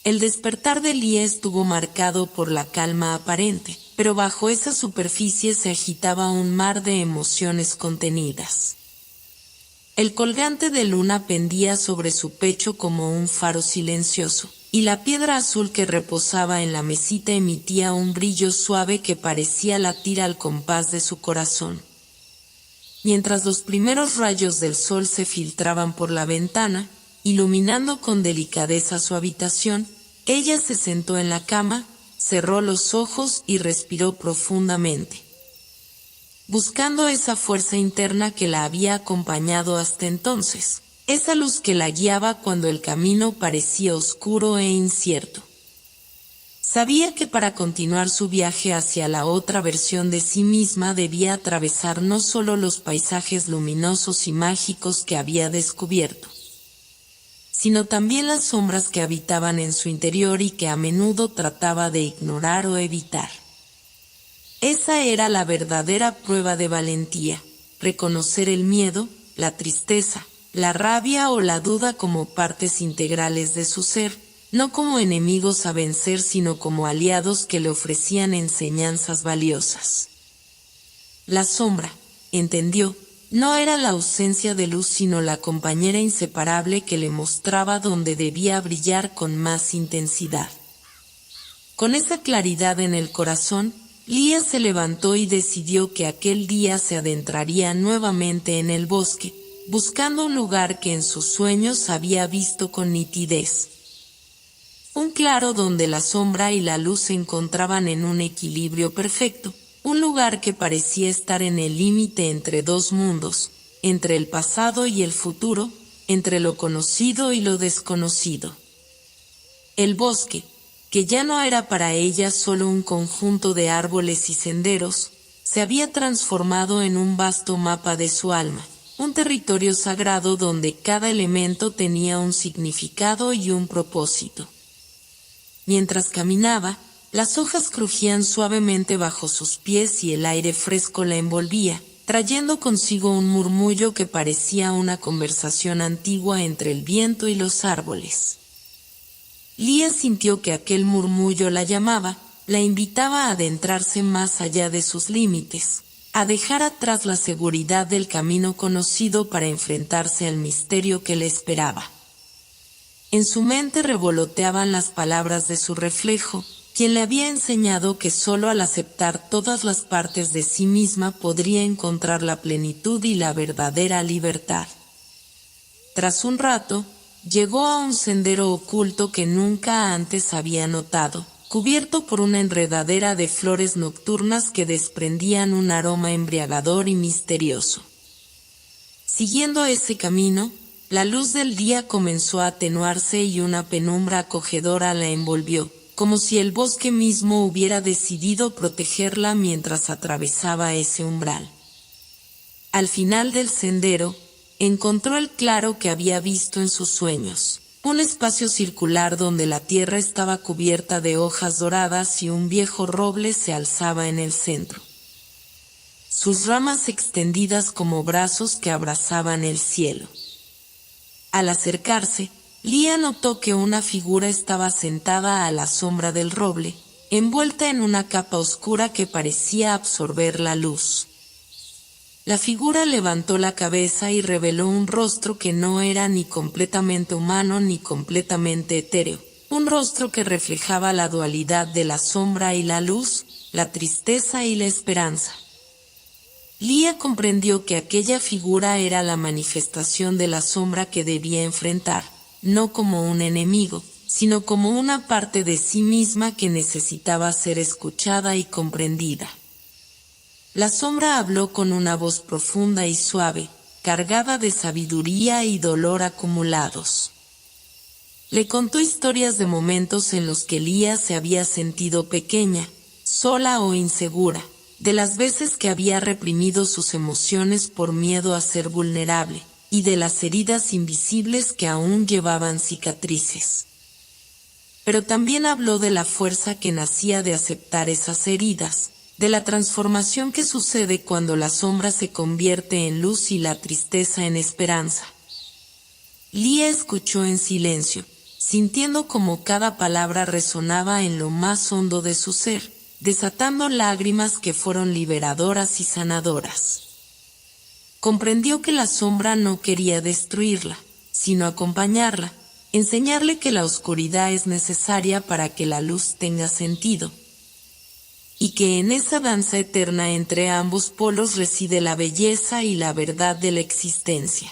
El despertar de Lia estuvo marcado por la calma aparente, pero bajo esa superficie se agitaba un mar de emociones contenidas. El colgante de luna pendía sobre su pecho como un faro silencioso, y la piedra azul que reposaba en la mesita emitía un brillo suave que parecía latir al compás de su corazón. Mientras los primeros rayos del sol se filtraban por la ventana, iluminando con delicadeza su habitación, ella se sentó en la cama, cerró los ojos y respiró profundamente. Buscando esa fuerza interna que la había acompañado hasta entonces, esa luz que la guiaba cuando el camino parecía oscuro e incierto. Sabía que para continuar su viaje hacia la otra versión de sí misma debía atravesar no solo los paisajes luminosos y mágicos que había descubierto, sino también las sombras que habitaban en su interior y que a menudo trataba de ignorar o evitar. Esa era la verdadera prueba de valentía, reconocer el miedo, la tristeza, la rabia o la duda como partes integrales de su ser, no como enemigos a vencer sino como aliados que le ofrecían enseñanzas valiosas. La sombra, entendió, no era la ausencia de luz sino la compañera inseparable que le mostraba dónde debía brillar con más intensidad. Con esa claridad en el corazón, Lia se levantó y decidió que aquel día se adentraría nuevamente en el bosque, buscando un lugar que en sus sueños había visto con nitidez. Un claro donde la sombra y la luz se encontraban en un equilibrio perfecto, un lugar que parecía estar en el límite entre dos mundos, entre el pasado y el futuro, entre lo conocido y lo desconocido. El bosque, que ya no era para ella solo un conjunto de árboles y senderos, se había transformado en un vasto mapa de su alma, un territorio sagrado donde cada elemento tenía un significado y un propósito. Mientras caminaba, las hojas crujían suavemente bajo sus pies y el aire fresco la envolvía, trayendo consigo un murmullo que parecía una conversación antigua entre el viento y los árboles. Lia sintió que aquel murmullo la llamaba, la invitaba a adentrarse más allá de sus límites, a dejar atrás la seguridad del camino conocido para enfrentarse al misterio que le esperaba. En su mente revoloteaban las palabras de su reflejo, quien le había enseñado que solo al aceptar todas las partes de sí misma podría encontrar la plenitud y la verdadera libertad. Tras un rato, llegó a un sendero oculto que nunca antes había notado, cubierto por una enredadera de flores nocturnas que desprendían un aroma embriagador y misterioso. Siguiendo ese camino, la luz del día comenzó a atenuarse y una penumbra acogedora la envolvió, como si el bosque mismo hubiera decidido protegerla mientras atravesaba ese umbral. Al final del sendero, encontró el claro que había visto en sus sueños, un espacio circular donde la tierra estaba cubierta de hojas doradas y un viejo roble se alzaba en el centro. Sus ramas extendidas como brazos que abrazaban el cielo. Al acercarse, Lía notó que una figura estaba sentada a la sombra del roble, envuelta en una capa oscura que parecía absorber la luz. La figura levantó la cabeza y reveló un rostro que no era ni completamente humano ni completamente etéreo, un rostro que reflejaba la dualidad de la sombra y la luz, la tristeza y la esperanza. Lía comprendió que aquella figura era la manifestación de la sombra que debía enfrentar, no como un enemigo, sino como una parte de sí misma que necesitaba ser escuchada y comprendida. La sombra habló con una voz profunda y suave, cargada de sabiduría y dolor acumulados. Le contó historias de momentos en los que Lía se había sentido pequeña, sola o insegura, de las veces que había reprimido sus emociones por miedo a ser vulnerable, y de las heridas invisibles que aún llevaban cicatrices. Pero también habló de la fuerza que nacía de aceptar esas heridas, de la transformación que sucede cuando la sombra se convierte en luz y la tristeza en esperanza. Lía escuchó en silencio, sintiendo como cada palabra resonaba en lo más hondo de su ser, desatando lágrimas que fueron liberadoras y sanadoras. Comprendió que la sombra no quería destruirla, sino acompañarla, enseñarle que la oscuridad es necesaria para que la luz tenga sentido, y que en esa danza eterna entre ambos polos reside la belleza y la verdad de la existencia.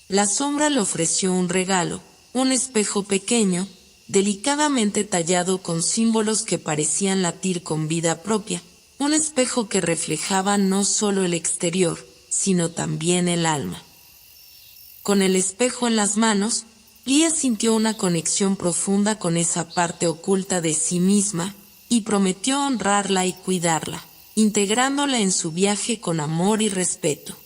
La sombra le ofreció un regalo, un espejo pequeño, delicadamente tallado con símbolos que parecían latir con vida propia, un espejo que reflejaba no solo el exterior, sino también el alma. Con el espejo en las manos, Lía sintió una conexión profunda con esa parte oculta de sí misma, y prometió honrarla y cuidarla, integrándola en su viaje con amor y respeto.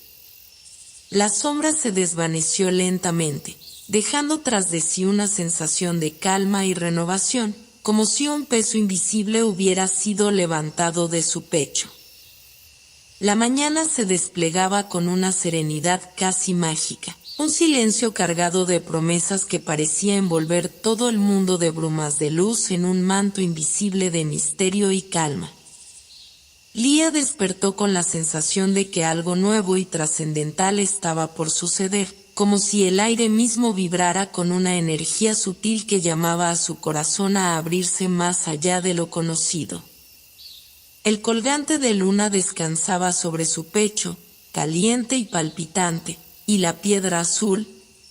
La sombra se desvaneció lentamente, dejando tras de sí una sensación de calma y renovación, como si un peso invisible hubiera sido levantado de su pecho. La mañana se desplegaba con una serenidad casi mágica, un silencio cargado de promesas que parecía envolver todo el mundo de brumas de luz en un manto invisible de misterio y calma. Lía despertó con la sensación de que algo nuevo y trascendental estaba por suceder, como si el aire mismo vibrara con una energía sutil que llamaba a su corazón a abrirse más allá de lo conocido. El colgante de luna descansaba sobre su pecho, caliente y palpitante, y la piedra azul,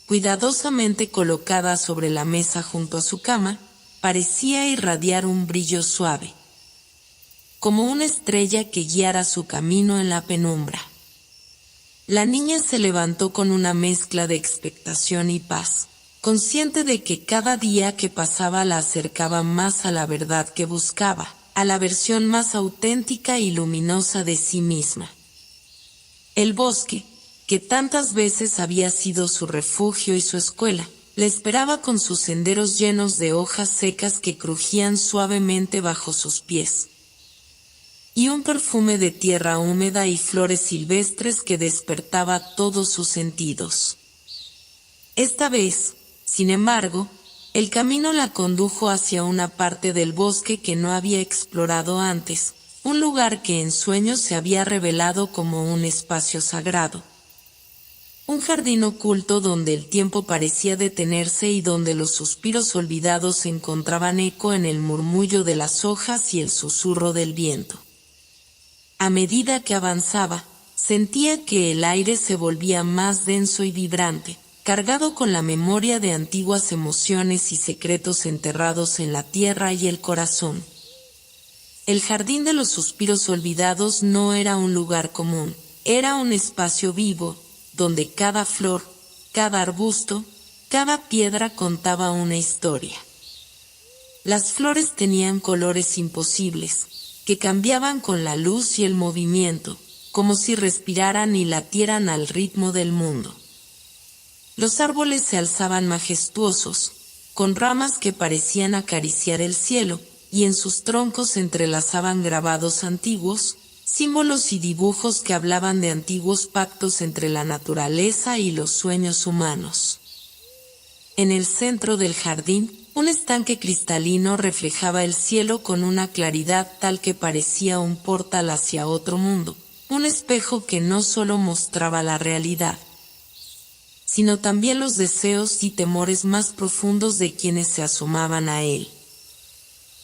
cuidadosamente colocada sobre la mesa junto a su cama, parecía irradiar un brillo suave, como una estrella que guiara su camino en la penumbra. La niña se levantó con una mezcla de expectación y paz, consciente de que cada día que pasaba la acercaba más a la verdad que buscaba, a la versión más auténtica y luminosa de sí misma. El bosque, que tantas veces había sido su refugio y su escuela, le esperaba con sus senderos llenos de hojas secas que crujían suavemente bajo sus pies, y un perfume de tierra húmeda y flores silvestres que despertaba todos sus sentidos. Esta vez, sin embargo, el camino la condujo hacia una parte del bosque que no había explorado antes, un lugar que en sueños se había revelado como un espacio sagrado. Un jardín oculto donde el tiempo parecía detenerse y donde los suspiros olvidados encontraban eco en el murmullo de las hojas y el susurro del viento. A medida que avanzaba, sentía que el aire se volvía más denso y vibrante, cargado con la memoria de antiguas emociones y secretos enterrados en la tierra y el corazón. El jardín de los suspiros olvidados no era un lugar común, era un espacio vivo, donde cada flor, cada arbusto, cada piedra contaba una historia. Las flores tenían colores imposibles, que cambiaban con la luz y el movimiento, como si respiraran y latieran al ritmo del mundo. Los árboles se alzaban majestuosos, con ramas que parecían acariciar el cielo, y en sus troncos se entrelazaban grabados antiguos, símbolos y dibujos que hablaban de antiguos pactos entre la naturaleza y los sueños humanos. En el centro del jardín, un estanque cristalino reflejaba el cielo con una claridad tal que parecía un portal hacia otro mundo, un espejo que no solo mostraba la realidad, sino también los deseos y temores más profundos de quienes se asomaban a él.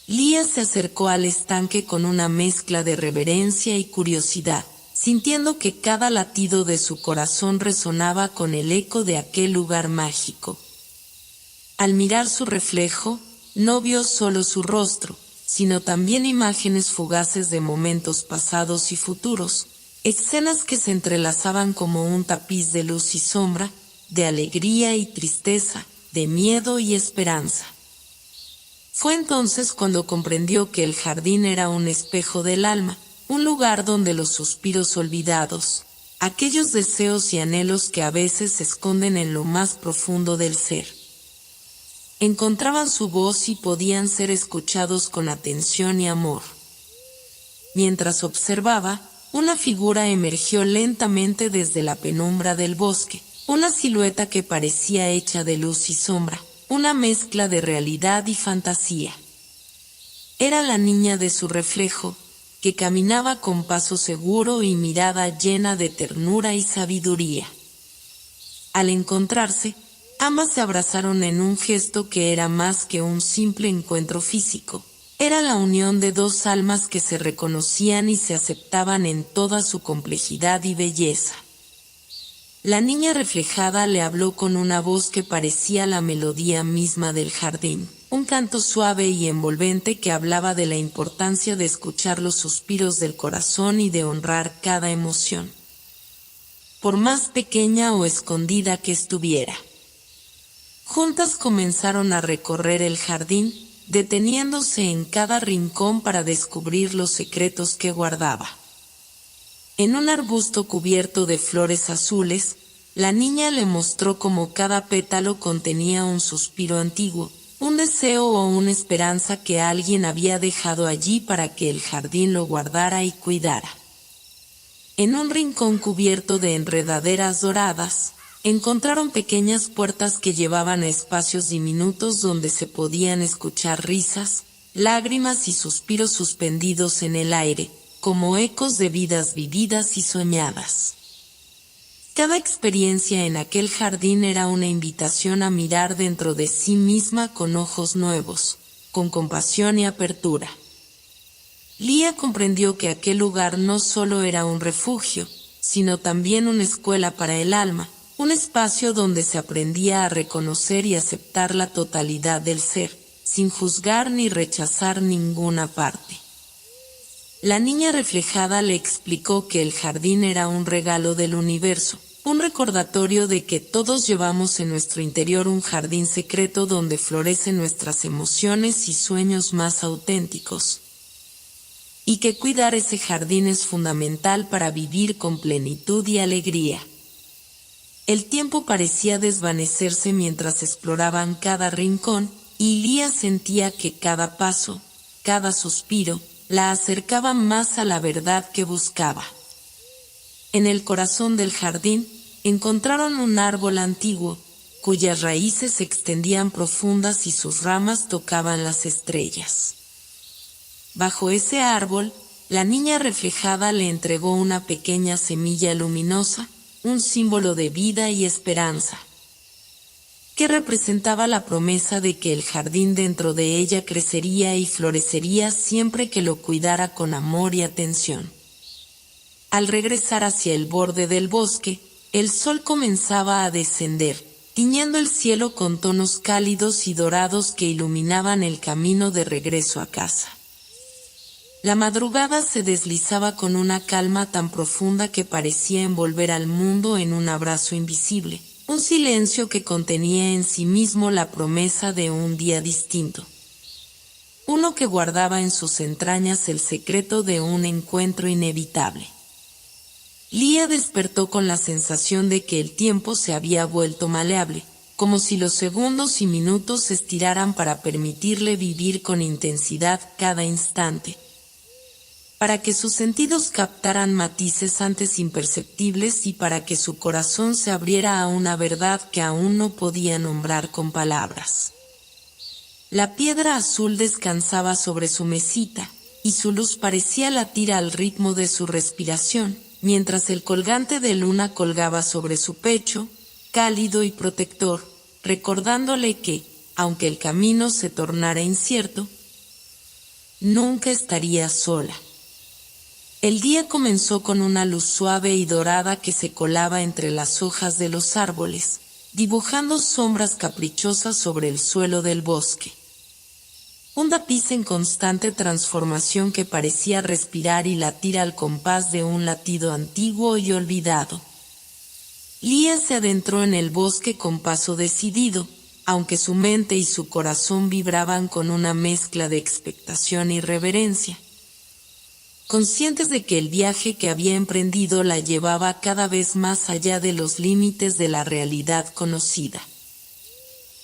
Lía se acercó al estanque con una mezcla de reverencia y curiosidad, sintiendo que cada latido de su corazón resonaba con el eco de aquel lugar mágico. Al mirar su reflejo, no vio solo su rostro, sino también imágenes fugaces de momentos pasados y futuros, escenas que se entrelazaban como un tapiz de luz y sombra, de alegría y tristeza, de miedo y esperanza. Fue entonces cuando comprendió que el jardín era un espejo del alma, un lugar donde los suspiros olvidados, aquellos deseos y anhelos que a veces se esconden en lo más profundo del ser, encontraban su voz y podían ser escuchados con atención y amor. Mientras observaba, una figura emergió lentamente desde la penumbra del bosque, una silueta que parecía hecha de luz y sombra, una mezcla de realidad y fantasía. Era la niña de su reflejo, que caminaba con paso seguro y mirada llena de ternura y sabiduría. Al encontrarse, ambas se abrazaron en un gesto que era más que un simple encuentro físico. Era la unión de dos almas que se reconocían y se aceptaban en toda su complejidad y belleza. La niña reflejada le habló con una voz que parecía la melodía misma del jardín, un canto suave y envolvente que hablaba de la importancia de escuchar los suspiros del corazón y de honrar cada emoción, por más pequeña o escondida que estuviera. Juntas comenzaron a recorrer el jardín, deteniéndose en cada rincón para descubrir los secretos que guardaba. En un arbusto cubierto de flores azules, la niña le mostró cómo cada pétalo contenía un suspiro antiguo, un deseo o una esperanza que alguien había dejado allí para que el jardín lo guardara y cuidara. En un rincón cubierto de enredaderas doradas, encontraron pequeñas puertas que llevaban a espacios diminutos donde se podían escuchar risas, lágrimas y suspiros suspendidos en el aire, como ecos de vidas vividas y soñadas. Cada experiencia en aquel jardín era una invitación a mirar dentro de sí misma con ojos nuevos, con compasión y apertura. Lía comprendió que aquel lugar no solo era un refugio, sino también una escuela para el alma, un espacio donde se aprendía a reconocer y aceptar la totalidad del ser, sin juzgar ni rechazar ninguna parte. La niña reflejada le explicó que el jardín era un regalo del universo, un recordatorio de que todos llevamos en nuestro interior un jardín secreto donde florecen nuestras emociones y sueños más auténticos, y que cuidar ese jardín es fundamental para vivir con plenitud y alegría. El tiempo parecía desvanecerse mientras exploraban cada rincón, y Lía sentía que cada paso, cada suspiro, la acercaba más a la verdad que buscaba. En el corazón del jardín, encontraron un árbol antiguo, cuyas raíces se extendían profundas y sus ramas tocaban las estrellas. Bajo ese árbol, la niña reflejada le entregó una pequeña semilla luminosa, un símbolo de vida y esperanza, que representaba la promesa de que el jardín dentro de ella crecería y florecería siempre que lo cuidara con amor y atención. Al regresar hacia el borde del bosque, el sol comenzaba a descender, tiñendo el cielo con tonos cálidos y dorados que iluminaban el camino de regreso a casa. La madrugada se deslizaba con una calma tan profunda que parecía envolver al mundo en un abrazo invisible, un silencio que contenía en sí mismo la promesa de un día distinto. Uno que guardaba en sus entrañas el secreto de un encuentro inevitable. Lía despertó con la sensación de que el tiempo se había vuelto maleable, como si los segundos y minutos se estiraran para permitirle vivir con intensidad cada instante, para que sus sentidos captaran matices antes imperceptibles y para que su corazón se abriera a una verdad que aún no podía nombrar con palabras. La piedra azul descansaba sobre su mesita, y su luz parecía latir al ritmo de su respiración, mientras el colgante de luna colgaba sobre su pecho, cálido y protector, recordándole que, aunque el camino se tornara incierto, nunca estaría sola. El día comenzó con una luz suave y dorada que se colaba entre las hojas de los árboles, dibujando sombras caprichosas sobre el suelo del bosque. Un tapiz en constante transformación que parecía respirar y latir al compás de un latido antiguo y olvidado. Lía se adentró en el bosque con paso decidido, aunque su mente y su corazón vibraban con una mezcla de expectación y reverencia. Conscientes de que el viaje que había emprendido la llevaba cada vez más allá de los límites de la realidad conocida.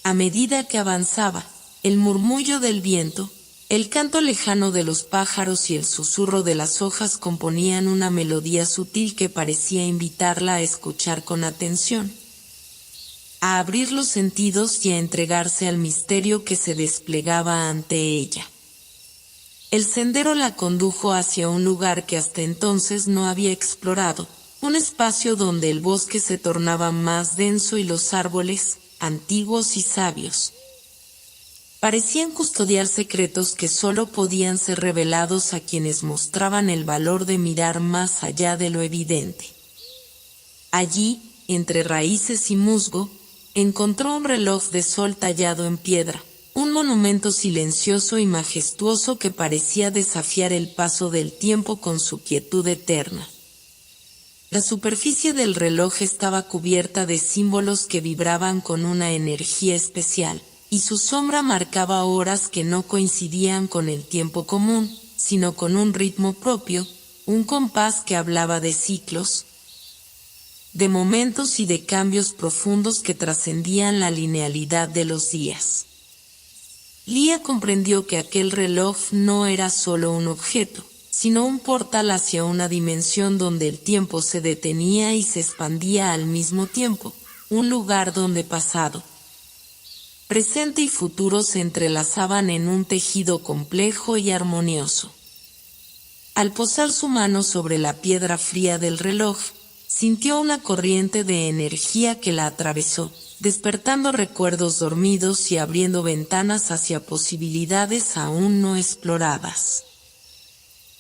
A medida que avanzaba, el murmullo del viento, el canto lejano de los pájaros y el susurro de las hojas componían una melodía sutil que parecía invitarla a escuchar con atención, a abrir los sentidos y a entregarse al misterio que se desplegaba ante ella. El sendero la condujo hacia un lugar que hasta entonces no había explorado, un espacio donde el bosque se tornaba más denso y los árboles, antiguos y sabios, parecían custodiar secretos que solo podían ser revelados a quienes mostraban el valor de mirar más allá de lo evidente. Allí, entre raíces y musgo, encontró un reloj de sol tallado en piedra, un monumento silencioso y majestuoso que parecía desafiar el paso del tiempo con su quietud eterna. La superficie del reloj estaba cubierta de símbolos que vibraban con una energía especial, y su sombra marcaba horas que no coincidían con el tiempo común, sino con un ritmo propio, un compás que hablaba de ciclos, de momentos y de cambios profundos que trascendían la linealidad de los días. Lía comprendió que aquel reloj no era solo un objeto, sino un portal hacia una dimensión donde el tiempo se detenía y se expandía al mismo tiempo, un lugar donde pasado, presente y futuro se entrelazaban en un tejido complejo y armonioso. Al posar su mano sobre la piedra fría del reloj, sintió una corriente de energía que la atravesó, despertando recuerdos dormidos y abriendo ventanas hacia posibilidades aún no exploradas.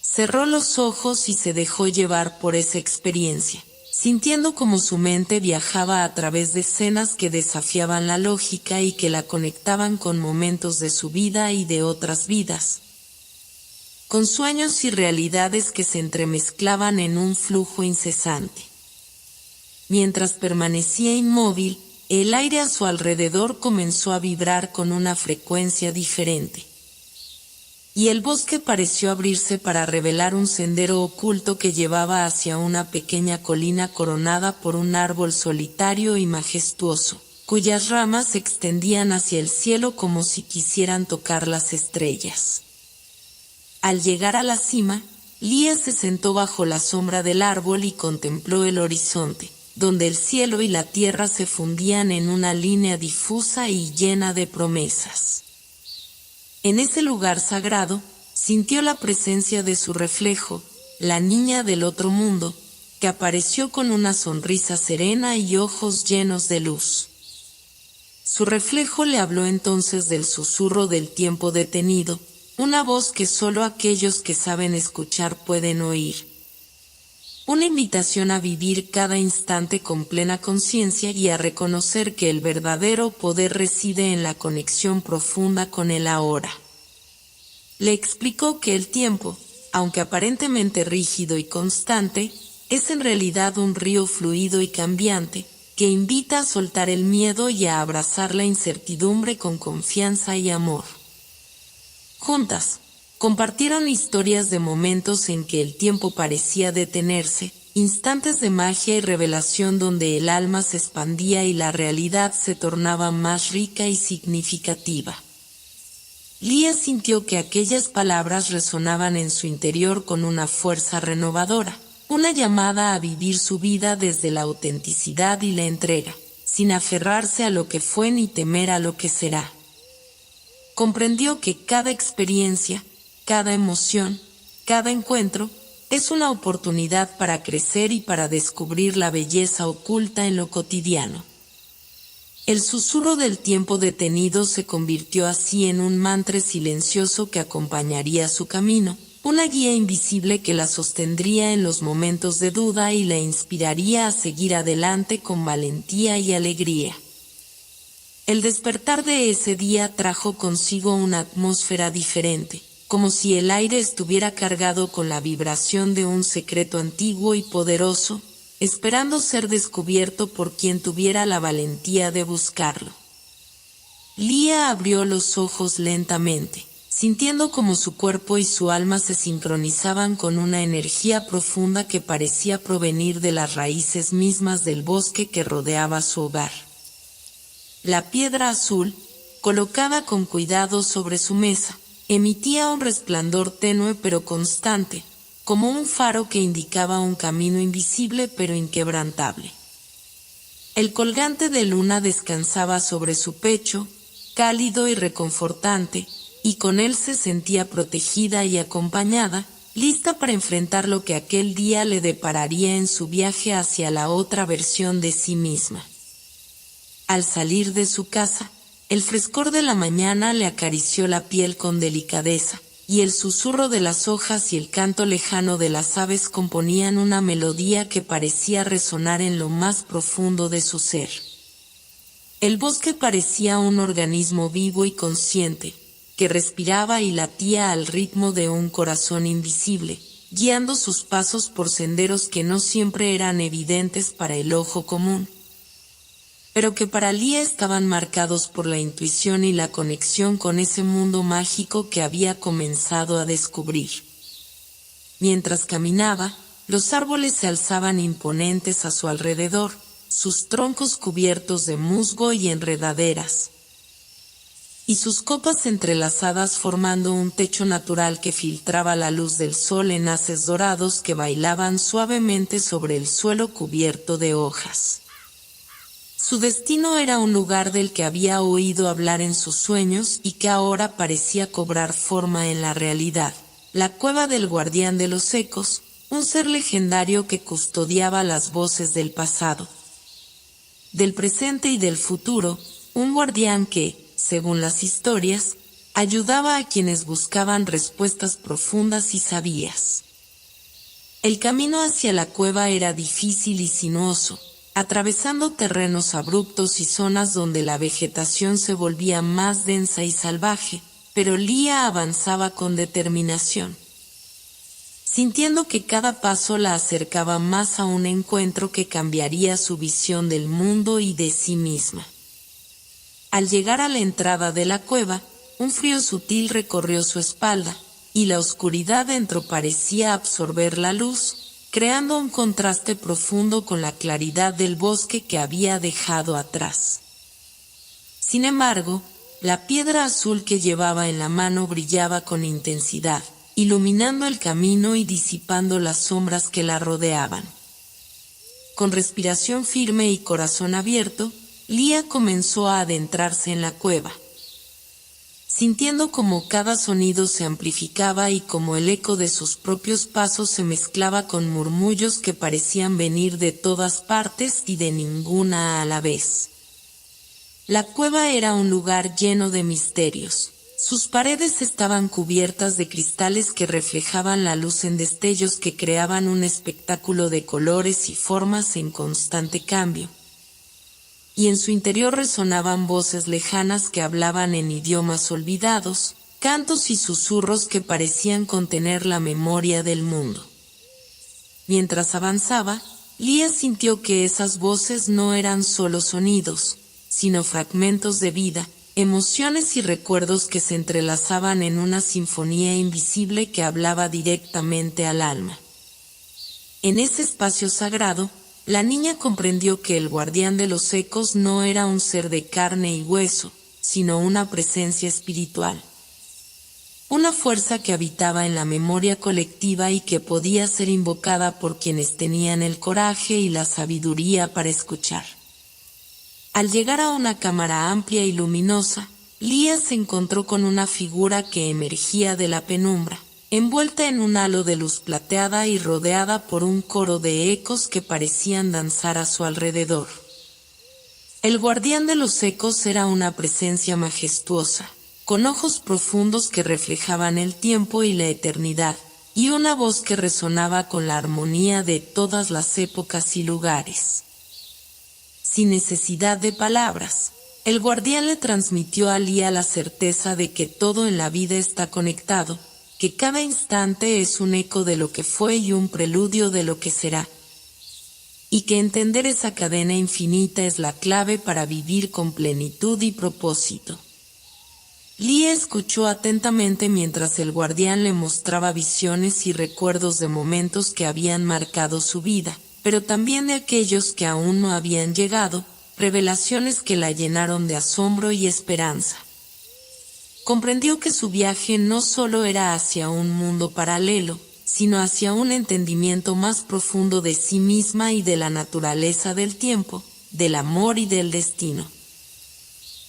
Cerró los ojos y se dejó llevar por esa experiencia, sintiendo como su mente viajaba a través de escenas que desafiaban la lógica y que la conectaban con momentos de su vida y de otras vidas, con sueños y realidades que se entremezclaban en un flujo incesante. Mientras permanecía inmóvil, el aire a su alrededor comenzó a vibrar con una frecuencia diferente, y el bosque pareció abrirse para revelar un sendero oculto que llevaba hacia una pequeña colina coronada por un árbol solitario y majestuoso, cuyas ramas se extendían hacia el cielo como si quisieran tocar las estrellas. Al llegar a la cima, Lía se sentó bajo la sombra del árbol y contempló el horizonte, donde el cielo y la tierra se fundían en una línea difusa y llena de promesas. En ese lugar sagrado, sintió la presencia de su reflejo, la niña del otro mundo, que apareció con una sonrisa serena y ojos llenos de luz. Su reflejo le habló entonces del susurro del tiempo detenido, una voz que solo aquellos que saben escuchar pueden oír. Una invitación a vivir cada instante con plena conciencia y a reconocer que el verdadero poder reside en la conexión profunda con el ahora. Le explicó que el tiempo, aunque aparentemente rígido y constante, es en realidad un río fluido y cambiante, que invita a soltar el miedo y a abrazar la incertidumbre con confianza y amor. Juntas, compartieron historias de momentos en que el tiempo parecía detenerse, instantes de magia y revelación donde el alma se expandía y la realidad se tornaba más rica y significativa. Lía sintió que aquellas palabras resonaban en su interior con una fuerza renovadora, una llamada a vivir su vida desde la autenticidad y la entrega, sin aferrarse a lo que fue ni temer a lo que será. Comprendió que cada experiencia, cada emoción, cada encuentro, es una oportunidad para crecer y para descubrir la belleza oculta en lo cotidiano. El susurro del tiempo detenido se convirtió así en un mantra silencioso que acompañaría su camino, una guía invisible que la sostendría en los momentos de duda y la inspiraría a seguir adelante con valentía y alegría. El despertar de ese día trajo consigo una atmósfera diferente, como si el aire estuviera cargado con la vibración de un secreto antiguo y poderoso, esperando ser descubierto por quien tuviera la valentía de buscarlo. Lía abrió los ojos lentamente, sintiendo como su cuerpo y su alma se sincronizaban con una energía profunda que parecía provenir de las raíces mismas del bosque que rodeaba su hogar. La piedra azul, colocada con cuidado sobre su mesa, emitía un resplandor tenue pero constante, como un faro que indicaba un camino invisible pero inquebrantable. El colgante de luna descansaba sobre su pecho, cálido y reconfortante, y con él se sentía protegida y acompañada, lista para enfrentar lo que aquel día le depararía en su viaje hacia la otra versión de sí misma. Al salir de su casa, el frescor de la mañana le acarició la piel con delicadeza, y el susurro de las hojas y el canto lejano de las aves componían una melodía que parecía resonar en lo más profundo de su ser. El bosque parecía un organismo vivo y consciente, que respiraba y latía al ritmo de un corazón invisible, guiando sus pasos por senderos que no siempre eran evidentes para el ojo común, pero que para Lía estaban marcados por la intuición y la conexión con ese mundo mágico que había comenzado a descubrir. Mientras caminaba, los árboles se alzaban imponentes a su alrededor, sus troncos cubiertos de musgo y enredaderas, y sus copas entrelazadas formando un techo natural que filtraba la luz del sol en haces dorados que bailaban suavemente sobre el suelo cubierto de hojas. Su destino era un lugar del que había oído hablar en sus sueños y que ahora parecía cobrar forma en la realidad, la cueva del guardián de los ecos, un ser legendario que custodiaba las voces del pasado, del presente y del futuro, un guardián que, según las historias, ayudaba a quienes buscaban respuestas profundas y sabias. El camino hacia la cueva era difícil y sinuoso, atravesando terrenos abruptos y zonas donde la vegetación se volvía más densa y salvaje, pero Lía avanzaba con determinación, sintiendo que cada paso la acercaba más a un encuentro que cambiaría su visión del mundo y de sí misma. Al llegar a la entrada de la cueva, un frío sutil recorrió su espalda, y la oscuridad dentro parecía absorber la luz, creando un contraste profundo con la claridad del bosque que había dejado atrás. Sin embargo, la piedra azul que llevaba en la mano brillaba con intensidad, iluminando el camino y disipando las sombras que la rodeaban. Con respiración firme y corazón abierto, Lía comenzó a adentrarse en la cueva. sintiendo como cada sonido se amplificaba y como el eco de sus propios pasos se mezclaba con murmullos que parecían venir de todas partes y de ninguna a la vez. La cueva era un lugar lleno de misterios. Sus paredes estaban cubiertas de cristales que reflejaban la luz en destellos que creaban un espectáculo de colores y formas en constante cambio. Y en su interior resonaban voces lejanas que hablaban en idiomas olvidados, cantos y susurros que parecían contener la memoria del mundo. Mientras avanzaba, Lia sintió que esas voces no eran solo sonidos, sino fragmentos de vida, emociones y recuerdos que se entrelazaban en una sinfonía invisible que hablaba directamente al alma. En ese espacio sagrado, la niña comprendió que el guardián de los ecos no era un ser de carne y hueso, sino una presencia espiritual. Una fuerza que habitaba en la memoria colectiva y que podía ser invocada por quienes tenían el coraje y la sabiduría para escuchar. Al llegar a una cámara amplia y luminosa, Lia se encontró con una figura que emergía de la penumbra, envuelta en un halo de luz plateada y rodeada por un coro de ecos que parecían danzar a su alrededor. El guardián de los ecos era una presencia majestuosa, con ojos profundos que reflejaban el tiempo y la eternidad, y una voz que resonaba con la armonía de todas las épocas y lugares. Sin necesidad de palabras, el guardián le transmitió a Lia la certeza de que todo en la vida está conectado, que cada instante es un eco de lo que fue y un preludio de lo que será, y que entender esa cadena infinita es la clave para vivir con plenitud y propósito. Lia escuchó atentamente mientras el guardián le mostraba visiones y recuerdos de momentos que habían marcado su vida, pero también de aquellos que aún no habían llegado, revelaciones que la llenaron de asombro y esperanza. Comprendió que su viaje no solo era hacia un mundo paralelo, sino hacia un entendimiento más profundo de sí misma y de la naturaleza del tiempo, del amor y del destino.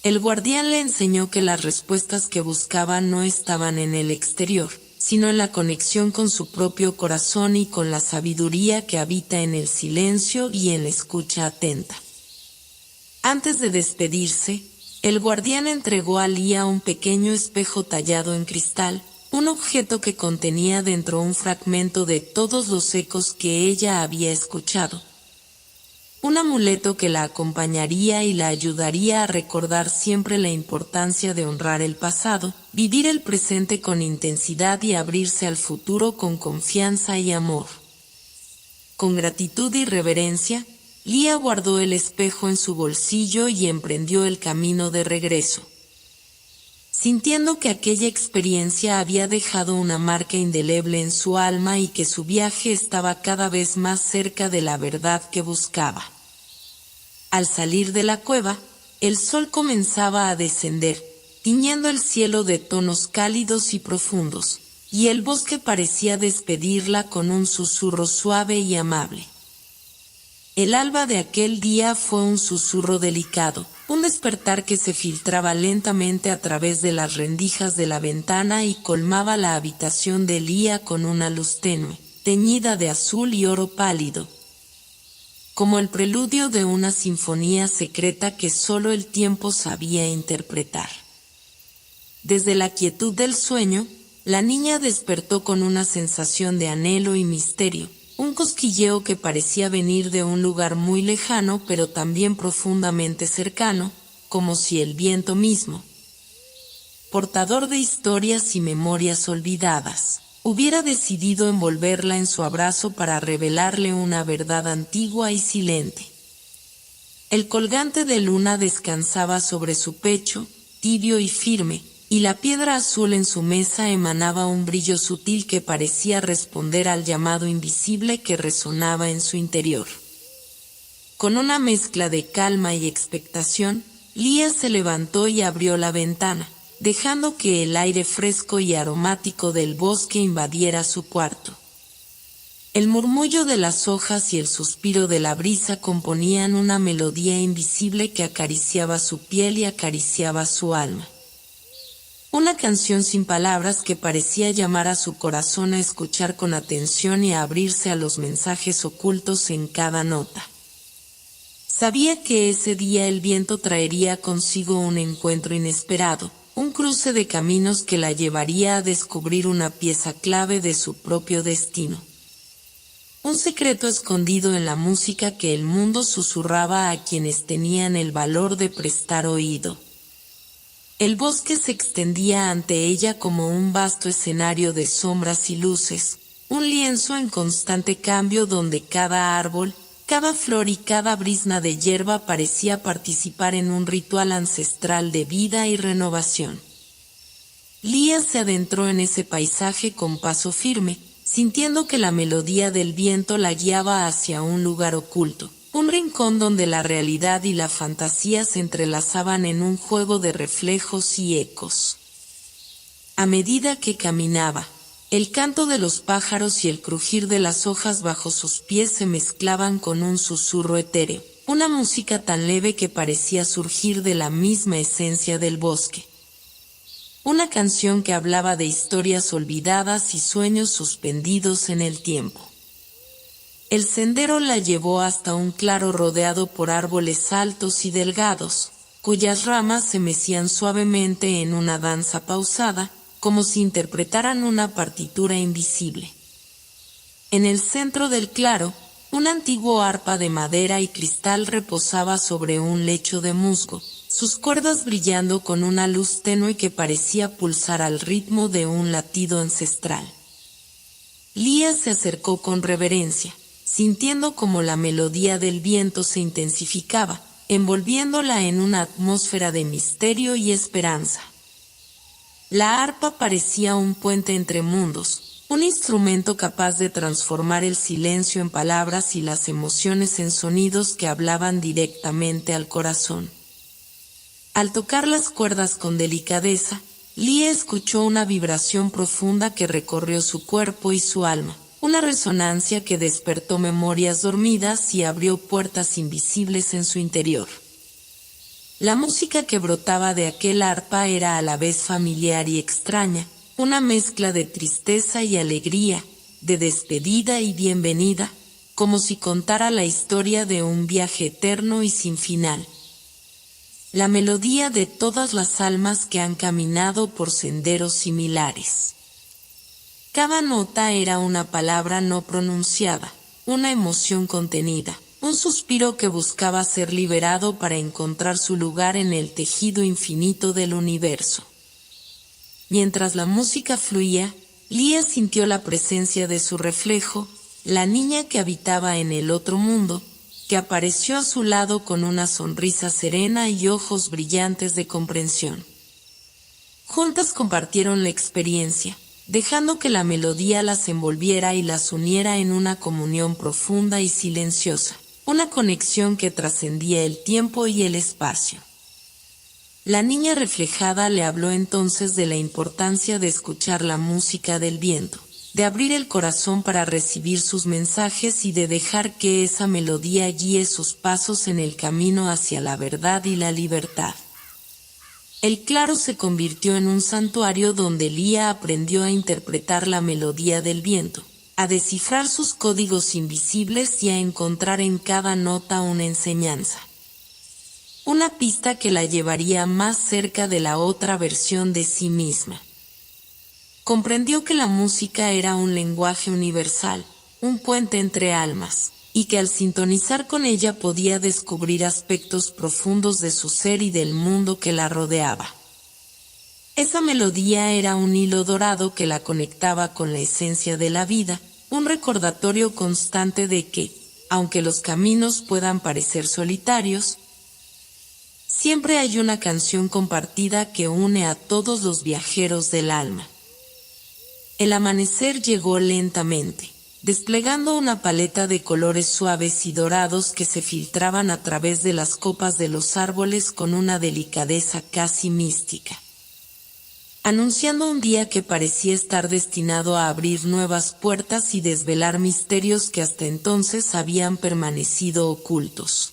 El guardián le enseñó que las respuestas que buscaba no estaban en el exterior, sino en la conexión con su propio corazón y con la sabiduría que habita en el silencio y en la escucha atenta. Antes de despedirse, el guardián entregó a Lia un pequeño espejo tallado en cristal, un objeto que contenía dentro un fragmento de todos los ecos que ella había escuchado. Un amuleto que la acompañaría y la ayudaría a recordar siempre la importancia de honrar el pasado, vivir el presente con intensidad y abrirse al futuro con confianza y amor. Con gratitud y reverencia, Lia guardó el espejo en su bolsillo y emprendió el camino de regreso. Sintiendo que aquella experiencia había dejado una marca indeleble en su alma y que su viaje estaba cada vez más cerca de la verdad que buscaba. Al salir de la cueva, el sol comenzaba a descender, tiñendo el cielo de tonos cálidos y profundos, y el bosque parecía despedirla con un susurro suave y amable. El alba de aquel día fue un susurro delicado, un despertar que se filtraba lentamente a través de las rendijas de la ventana y colmaba la habitación de Lia con una luz tenue, teñida de azul y oro pálido, como el preludio de una sinfonía secreta que solo el tiempo sabía interpretar. Desde la quietud del sueño, la niña despertó con una sensación de anhelo y misterio, un cosquilleo que parecía venir de un lugar muy lejano pero también profundamente cercano, como si el viento mismo, portador de historias y memorias olvidadas, hubiera decidido envolverla en su abrazo para revelarle una verdad antigua y silente. El colgante de luna descansaba sobre su pecho, tibio y firme, y la piedra azul en su mesa emanaba un brillo sutil que parecía responder al llamado invisible que resonaba en su interior. Con una mezcla de calma y expectación, Lia se levantó y abrió la ventana, dejando que el aire fresco y aromático del bosque invadiera su cuarto. El murmullo de las hojas y el suspiro de la brisa componían una melodía invisible que acariciaba su piel y acariciaba su alma. Una canción sin palabras que parecía llamar a su corazón a escuchar con atención y a abrirse a los mensajes ocultos en cada nota. Sabía que ese día el viento traería consigo un encuentro inesperado, un cruce de caminos que la llevaría a descubrir una pieza clave de su propio destino. Un secreto escondido en la música que el mundo susurraba a quienes tenían el valor de prestar oído. El bosque se extendía ante ella como un vasto escenario de sombras y luces, un lienzo en constante cambio donde cada árbol, cada flor y cada brizna de hierba parecía participar en un ritual ancestral de vida y renovación. Lía se adentró en ese paisaje con paso firme, sintiendo que la melodía del viento la guiaba hacia un lugar oculto, un rincón donde la realidad y la fantasía se entrelazaban en un juego de reflejos y ecos. A medida que caminaba, el canto de los pájaros y el crujir de las hojas bajo sus pies se mezclaban con un susurro etéreo, una música tan leve que parecía surgir de la misma esencia del bosque. Una canción que hablaba de historias olvidadas y sueños suspendidos en el tiempo. El sendero la llevó hasta un claro rodeado por árboles altos y delgados, cuyas ramas se mecían suavemente en una danza pausada, como si interpretaran una partitura invisible. En el centro del claro, un antiguo arpa de madera y cristal reposaba sobre un lecho de musgo, sus cuerdas brillando con una luz tenue que parecía pulsar al ritmo de un latido ancestral. Lía se acercó con reverencia, sintiendo como la melodía del viento se intensificaba, envolviéndola en una atmósfera de misterio y esperanza. La arpa parecía un puente entre mundos, un instrumento capaz de transformar el silencio en palabras y las emociones en sonidos que hablaban directamente al corazón. Al tocar las cuerdas con delicadeza, Lía escuchó una vibración profunda que recorrió su cuerpo y su alma, una resonancia que despertó memorias dormidas y abrió puertas invisibles en su interior. La música que brotaba de aquel arpa era a la vez familiar y extraña, una mezcla de tristeza y alegría, de despedida y bienvenida, como si contara la historia de un viaje eterno y sin final. La melodía de todas las almas que han caminado por senderos similares. Cada nota era una palabra no pronunciada, una emoción contenida, un suspiro que buscaba ser liberado para encontrar su lugar en el tejido infinito del universo. Mientras la música fluía, Lía sintió la presencia de su reflejo, la niña que habitaba en el otro mundo, que apareció a su lado con una sonrisa serena y ojos brillantes de comprensión. Juntas compartieron la experiencia, dejando que la melodía las envolviera y las uniera en una comunión profunda y silenciosa, una conexión que trascendía el tiempo y el espacio. La niña reflejada le habló entonces de la importancia de escuchar la música del viento, de abrir el corazón para recibir sus mensajes y de dejar que esa melodía guíe sus pasos en el camino hacia la verdad y la libertad. El claro se convirtió en un santuario donde Lía aprendió a interpretar la melodía del viento, a descifrar sus códigos invisibles y a encontrar en cada nota una enseñanza. Una pista que la llevaría más cerca de la otra versión de sí misma. Comprendió que la música era un lenguaje universal, un puente entre almas, y que al sintonizar con ella podía descubrir aspectos profundos de su ser y del mundo que la rodeaba. Esa melodía era un hilo dorado que la conectaba con la esencia de la vida, un recordatorio constante de que, aunque los caminos puedan parecer solitarios, siempre hay una canción compartida que une a todos los viajeros del alma. El amanecer llegó lentamente, desplegando una paleta de colores suaves y dorados que se filtraban a través de las copas de los árboles con una delicadeza casi mística, anunciando un día que parecía estar destinado a abrir nuevas puertas y desvelar misterios que hasta entonces habían permanecido ocultos.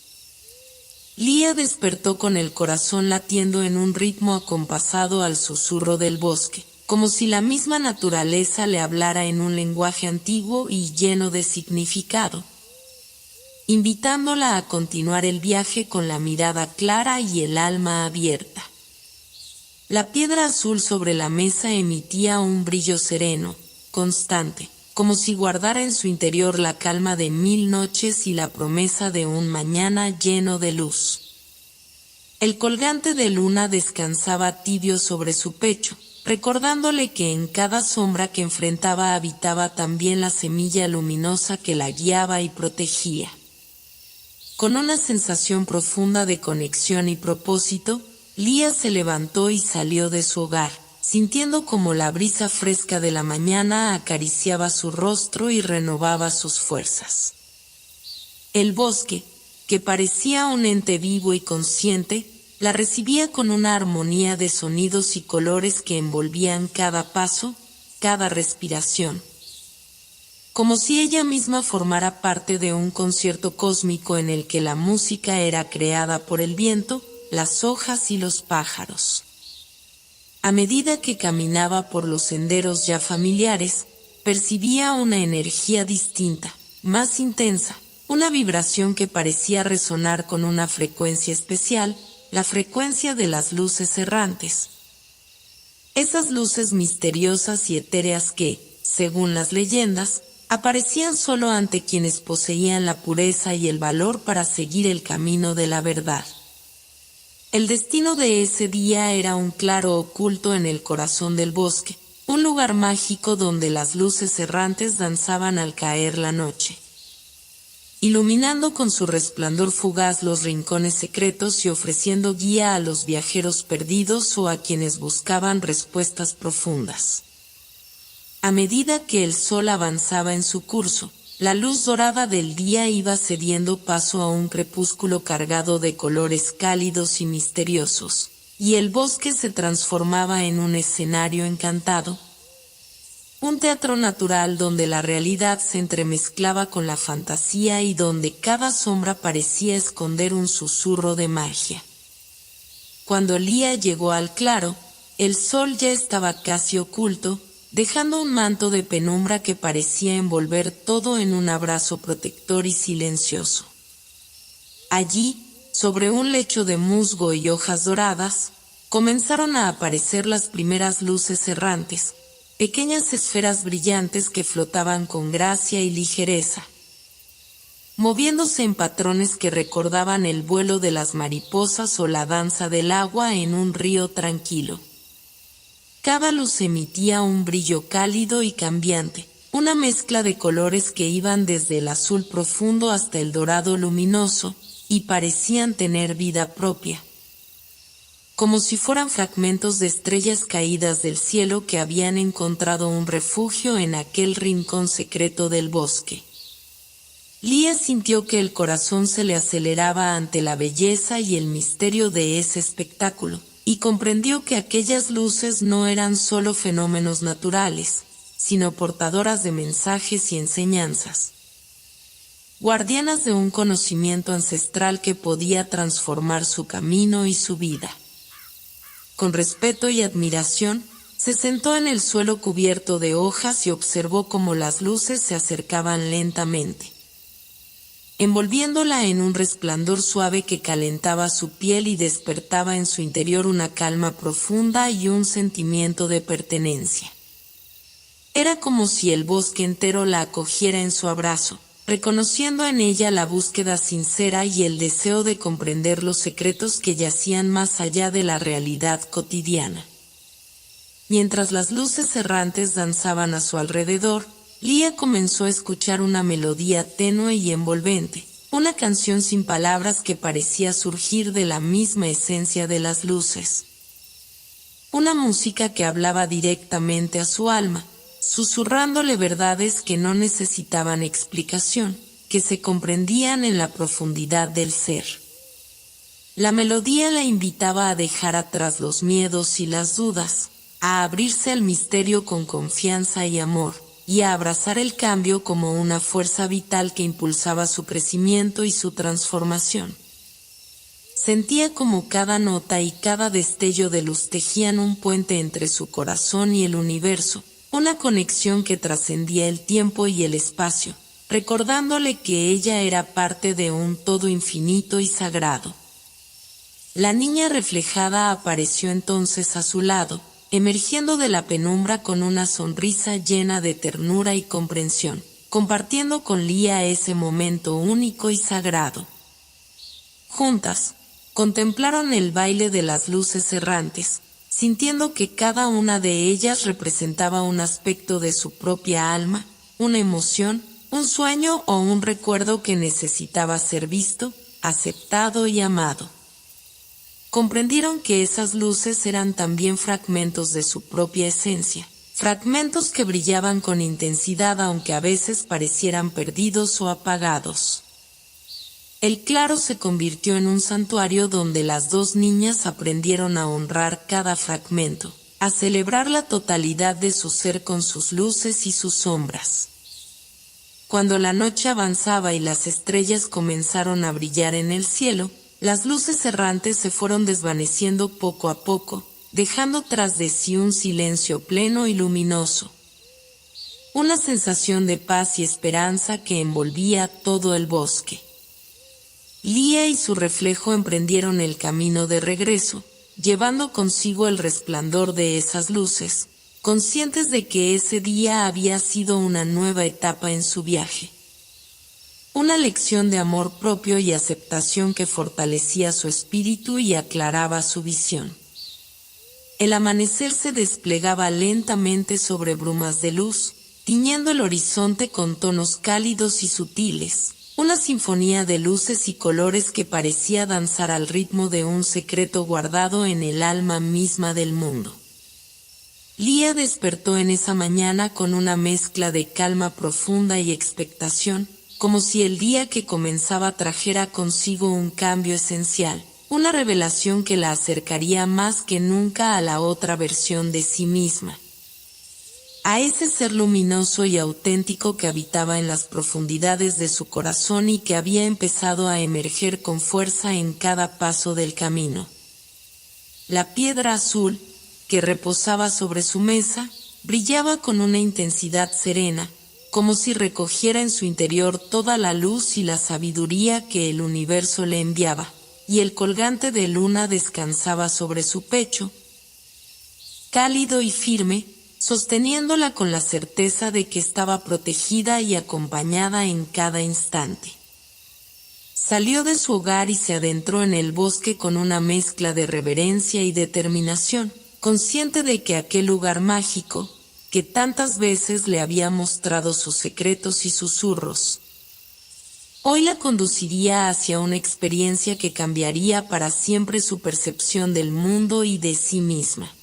Lía despertó con el corazón latiendo en un ritmo acompasado al susurro del bosque, como si la misma naturaleza le hablara en un lenguaje antiguo y lleno de significado, invitándola a continuar el viaje con la mirada clara y el alma abierta. La piedra azul sobre la mesa emitía un brillo sereno, constante, como si guardara en su interior la calma de 1000 noches y la promesa de un mañana lleno de luz. El colgante de luna descansaba tibio sobre su pecho, recordándole que en cada sombra que enfrentaba habitaba también la semilla luminosa que la guiaba y protegía. Con una sensación profunda de conexión y propósito, Lía se levantó y salió de su hogar, sintiendo como la brisa fresca de la mañana acariciaba su rostro y renovaba sus fuerzas. El bosque, que parecía un ente vivo y consciente, la recibía con una armonía de sonidos y colores que envolvían cada paso, cada respiración. Como si ella misma formara parte de un concierto cósmico en el que la música era creada por el viento, las hojas y los pájaros. A medida que caminaba por los senderos ya familiares, percibía una energía distinta, más intensa, una vibración que parecía resonar con una frecuencia especial, la frecuencia de las luces errantes. Esas luces misteriosas y etéreas que, según las leyendas, aparecían solo ante quienes poseían la pureza y el valor para seguir el camino de la verdad. El destino de ese día era un claro oculto en el corazón del bosque, un lugar mágico donde las luces errantes danzaban al caer la noche, iluminando con su resplandor fugaz los rincones secretos y ofreciendo guía a los viajeros perdidos o a quienes buscaban respuestas profundas. A medida que el sol avanzaba en su curso, la luz dorada del día iba cediendo paso a un crepúsculo cargado de colores cálidos y misteriosos, y el bosque se transformaba en un escenario encantado, un teatro natural donde la realidad se entremezclaba con la fantasía y donde cada sombra parecía esconder un susurro de magia. Cuando Lía llegó al claro, el sol ya estaba casi oculto, dejando un manto de penumbra que parecía envolver todo en un abrazo protector y silencioso. Allí, sobre un lecho de musgo y hojas doradas, comenzaron a aparecer las primeras luces errantes, pequeñas esferas brillantes que flotaban con gracia y ligereza, moviéndose en patrones que recordaban el vuelo de las mariposas o la danza del agua en un río tranquilo. Cada luz emitía un brillo cálido y cambiante, una mezcla de colores que iban desde el azul profundo hasta el dorado luminoso, y parecían tener vida propia, como si fueran fragmentos de estrellas caídas del cielo que habían encontrado un refugio en aquel rincón secreto del bosque. Lía sintió que el corazón se le aceleraba ante la belleza y el misterio de ese espectáculo, y comprendió que aquellas luces no eran solo fenómenos naturales, sino portadoras de mensajes y enseñanzas, guardianas de un conocimiento ancestral que podía transformar su camino y su vida. Con respeto y admiración, se sentó en el suelo cubierto de hojas y observó cómo las luces se acercaban lentamente, envolviéndola en un resplandor suave que calentaba su piel y despertaba en su interior una calma profunda y un sentimiento de pertenencia. Era como si el bosque entero la acogiera en su abrazo, reconociendo en ella la búsqueda sincera y el deseo de comprender los secretos que yacían más allá de la realidad cotidiana. Mientras las luces errantes danzaban a su alrededor, Lía comenzó a escuchar una melodía tenue y envolvente, una canción sin palabras que parecía surgir de la misma esencia de las luces. Una música que hablaba directamente a su alma, susurrándole verdades que no necesitaban explicación, que se comprendían en la profundidad del ser. La melodía la invitaba a dejar atrás los miedos y las dudas, a abrirse al misterio con confianza y amor, y a abrazar el cambio como una fuerza vital que impulsaba su crecimiento y su transformación. Sentía como cada nota y cada destello de luz tejían un puente entre su corazón y el universo, una conexión que trascendía el tiempo y el espacio, recordándole que ella era parte de un todo infinito y sagrado. La niña reflejada apareció entonces a su lado, emergiendo de la penumbra con una sonrisa llena de ternura y comprensión, compartiendo con Lía ese momento único y sagrado. Juntas, contemplaron el baile de las luces errantes, sintiendo que cada una de ellas representaba un aspecto de su propia alma, una emoción, un sueño o un recuerdo que necesitaba ser visto, aceptado y amado. Comprendieron que esas luces eran también fragmentos de su propia esencia, fragmentos que brillaban con intensidad aunque a veces parecieran perdidos o apagados. El claro se convirtió en un santuario donde las dos niñas aprendieron a honrar cada fragmento, a celebrar la totalidad de su ser con sus luces y sus sombras. Cuando la noche avanzaba y las estrellas comenzaron a brillar en el cielo, las luces errantes se fueron desvaneciendo poco a poco, dejando tras de sí un silencio pleno y luminoso. Una sensación de paz y esperanza que envolvía todo el bosque. Lía y su reflejo emprendieron el camino de regreso, llevando consigo el resplandor de esas luces, conscientes de que ese día había sido una nueva etapa en su viaje. Una lección de amor propio y aceptación que fortalecía su espíritu y aclaraba su visión. El amanecer se desplegaba lentamente sobre brumas de luz, tiñendo el horizonte con tonos cálidos y sutiles, una sinfonía de luces y colores que parecía danzar al ritmo de un secreto guardado en el alma misma del mundo. Lía despertó en esa mañana con una mezcla de calma profunda y expectación, como si el día que comenzaba trajera consigo un cambio esencial, una revelación que la acercaría más que nunca a la otra versión de sí misma. A ese ser luminoso y auténtico que habitaba en las profundidades de su corazón y que había empezado a emerger con fuerza en cada paso del camino. La piedra azul, que reposaba sobre su mesa, brillaba con una intensidad serena, como si recogiera en su interior toda la luz y la sabiduría que el universo le enviaba, y el colgante de luna descansaba sobre su pecho, cálido y firme, sosteniéndola con la certeza de que estaba protegida y acompañada en cada instante. Salió de su hogar y se adentró en el bosque con una mezcla de reverencia y determinación, consciente de que aquel lugar mágico, que tantas veces le había mostrado sus secretos y susurros, hoy la conduciría hacia una experiencia que cambiaría para siempre su percepción del mundo y de sí misma.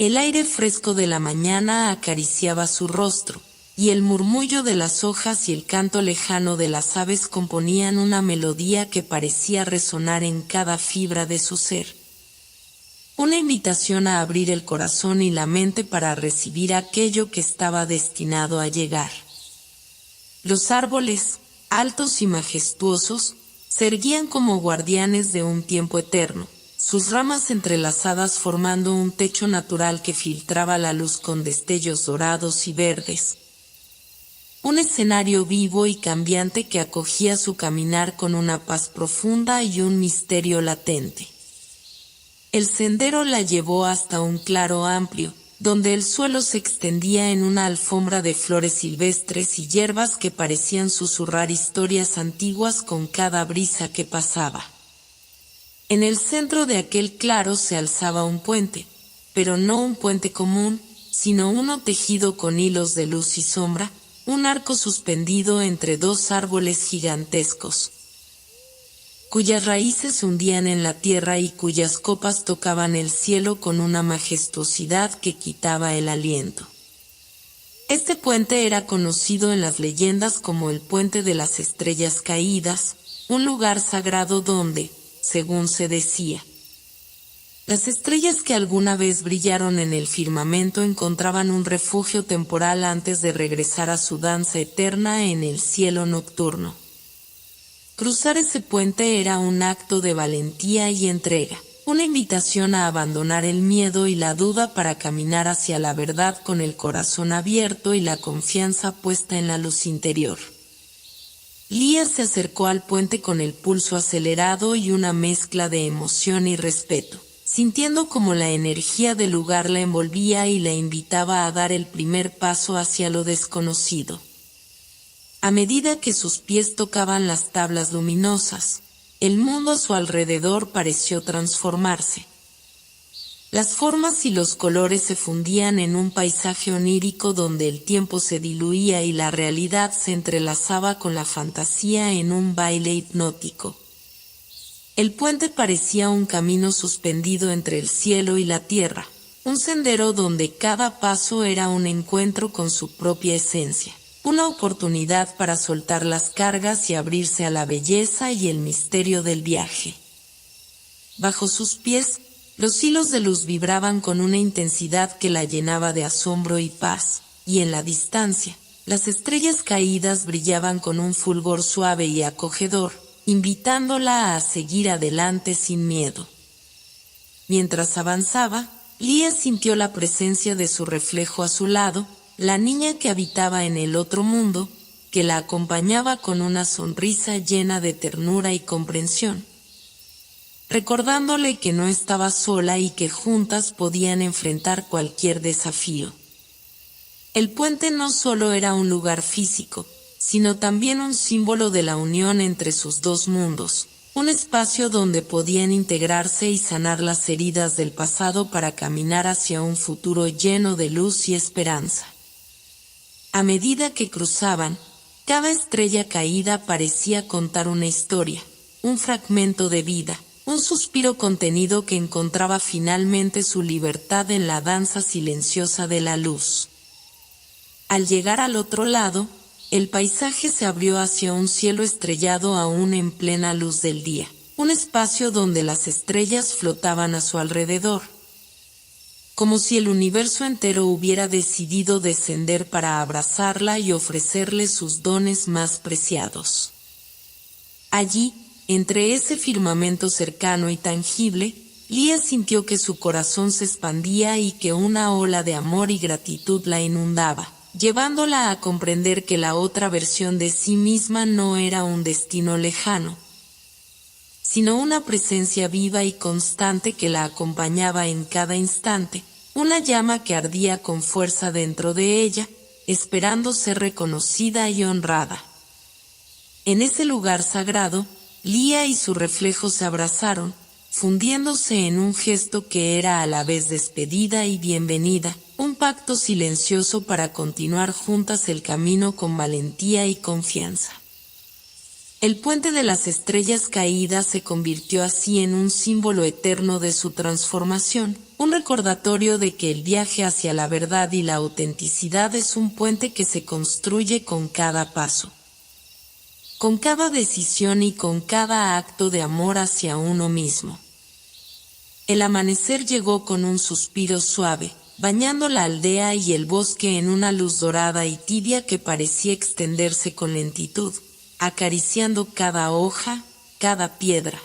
El aire fresco de la mañana acariciaba su rostro, y el murmullo de las hojas y el canto lejano de las aves componían una melodía que parecía resonar en cada fibra de su ser. Una invitación a abrir el corazón y la mente para recibir aquello que estaba destinado a llegar. Los árboles, altos y majestuosos, se erguían como guardianes de un tiempo eterno, sus ramas entrelazadas formando un techo natural que filtraba la luz con destellos dorados y verdes. Un escenario vivo y cambiante que acogía su caminar con una paz profunda y un misterio latente. El sendero la llevó hasta un claro amplio, donde el suelo se extendía en una alfombra de flores silvestres y hierbas que parecían susurrar historias antiguas con cada brisa que pasaba. En el centro de aquel claro se alzaba un puente, pero no un puente común, sino uno tejido con hilos de luz y sombra, un arco suspendido entre dos árboles gigantescos, cuyas raíces se hundían en la tierra y cuyas copas tocaban el cielo con una majestuosidad que quitaba el aliento. Este puente era conocido en las leyendas como el Puente de las Estrellas Caídas, un lugar sagrado donde, según se decía, las estrellas que alguna vez brillaron en el firmamento encontraban un refugio temporal antes de regresar a su danza eterna en el cielo nocturno. Cruzar ese puente era un acto de valentía y entrega, una invitación a abandonar el miedo y la duda para caminar hacia la verdad con el corazón abierto y la confianza puesta en la luz interior. Lía se acercó al puente con el pulso acelerado y una mezcla de emoción y respeto, sintiendo como la energía del lugar la envolvía y la invitaba a dar el primer paso hacia lo desconocido. A medida que sus pies tocaban las tablas luminosas, el mundo a su alrededor pareció transformarse. Las formas y los colores se fundían en un paisaje onírico donde el tiempo se diluía y la realidad se entrelazaba con la fantasía en un baile hipnótico. El puente parecía un camino suspendido entre el cielo y la tierra, un sendero donde cada paso era un encuentro con su propia esencia, una oportunidad para soltar las cargas y abrirse a la belleza y el misterio del viaje. Bajo sus pies, los hilos de luz vibraban con una intensidad que la llenaba de asombro y paz, y en la distancia, las estrellas caídas brillaban con un fulgor suave y acogedor, invitándola a seguir adelante sin miedo. Mientras avanzaba, Lía sintió la presencia de su reflejo a su lado, la niña que habitaba en el otro mundo, que la acompañaba con una sonrisa llena de ternura y comprensión, recordándole que no estaba sola y que juntas podían enfrentar cualquier desafío. El puente no solo era un lugar físico, sino también un símbolo de la unión entre sus dos mundos, un espacio donde podían integrarse y sanar las heridas del pasado para caminar hacia un futuro lleno de luz y esperanza. A medida que cruzaban, cada estrella caída parecía contar una historia, un fragmento de vida, un suspiro contenido que encontraba finalmente su libertad en la danza silenciosa de la luz. Al llegar al otro lado, el paisaje se abrió hacia un cielo estrellado aún en plena luz del día, un espacio donde las estrellas flotaban a su alrededor, como si el universo entero hubiera decidido descender para abrazarla y ofrecerle sus dones más preciados. Allí, entre ese firmamento cercano y tangible, Lía sintió que su corazón se expandía y que una ola de amor y gratitud la inundaba, llevándola a comprender que la otra versión de sí misma no era un destino lejano, sino una presencia viva y constante que la acompañaba en cada instante, una llama que ardía con fuerza dentro de ella, esperando ser reconocida y honrada. En ese lugar sagrado, Lía y su reflejo se abrazaron, fundiéndose en un gesto que era a la vez despedida y bienvenida, un pacto silencioso para continuar juntas el camino con valentía y confianza. El puente de las estrellas caídas se convirtió así en un símbolo eterno de su transformación, un recordatorio de que el viaje hacia la verdad y la autenticidad es un puente que se construye con cada paso, con cada decisión y con cada acto de amor hacia uno mismo. El amanecer llegó con un suspiro suave, bañando la aldea y el bosque en una luz dorada y tibia que parecía extenderse con lentitud, acariciando cada hoja, cada piedra,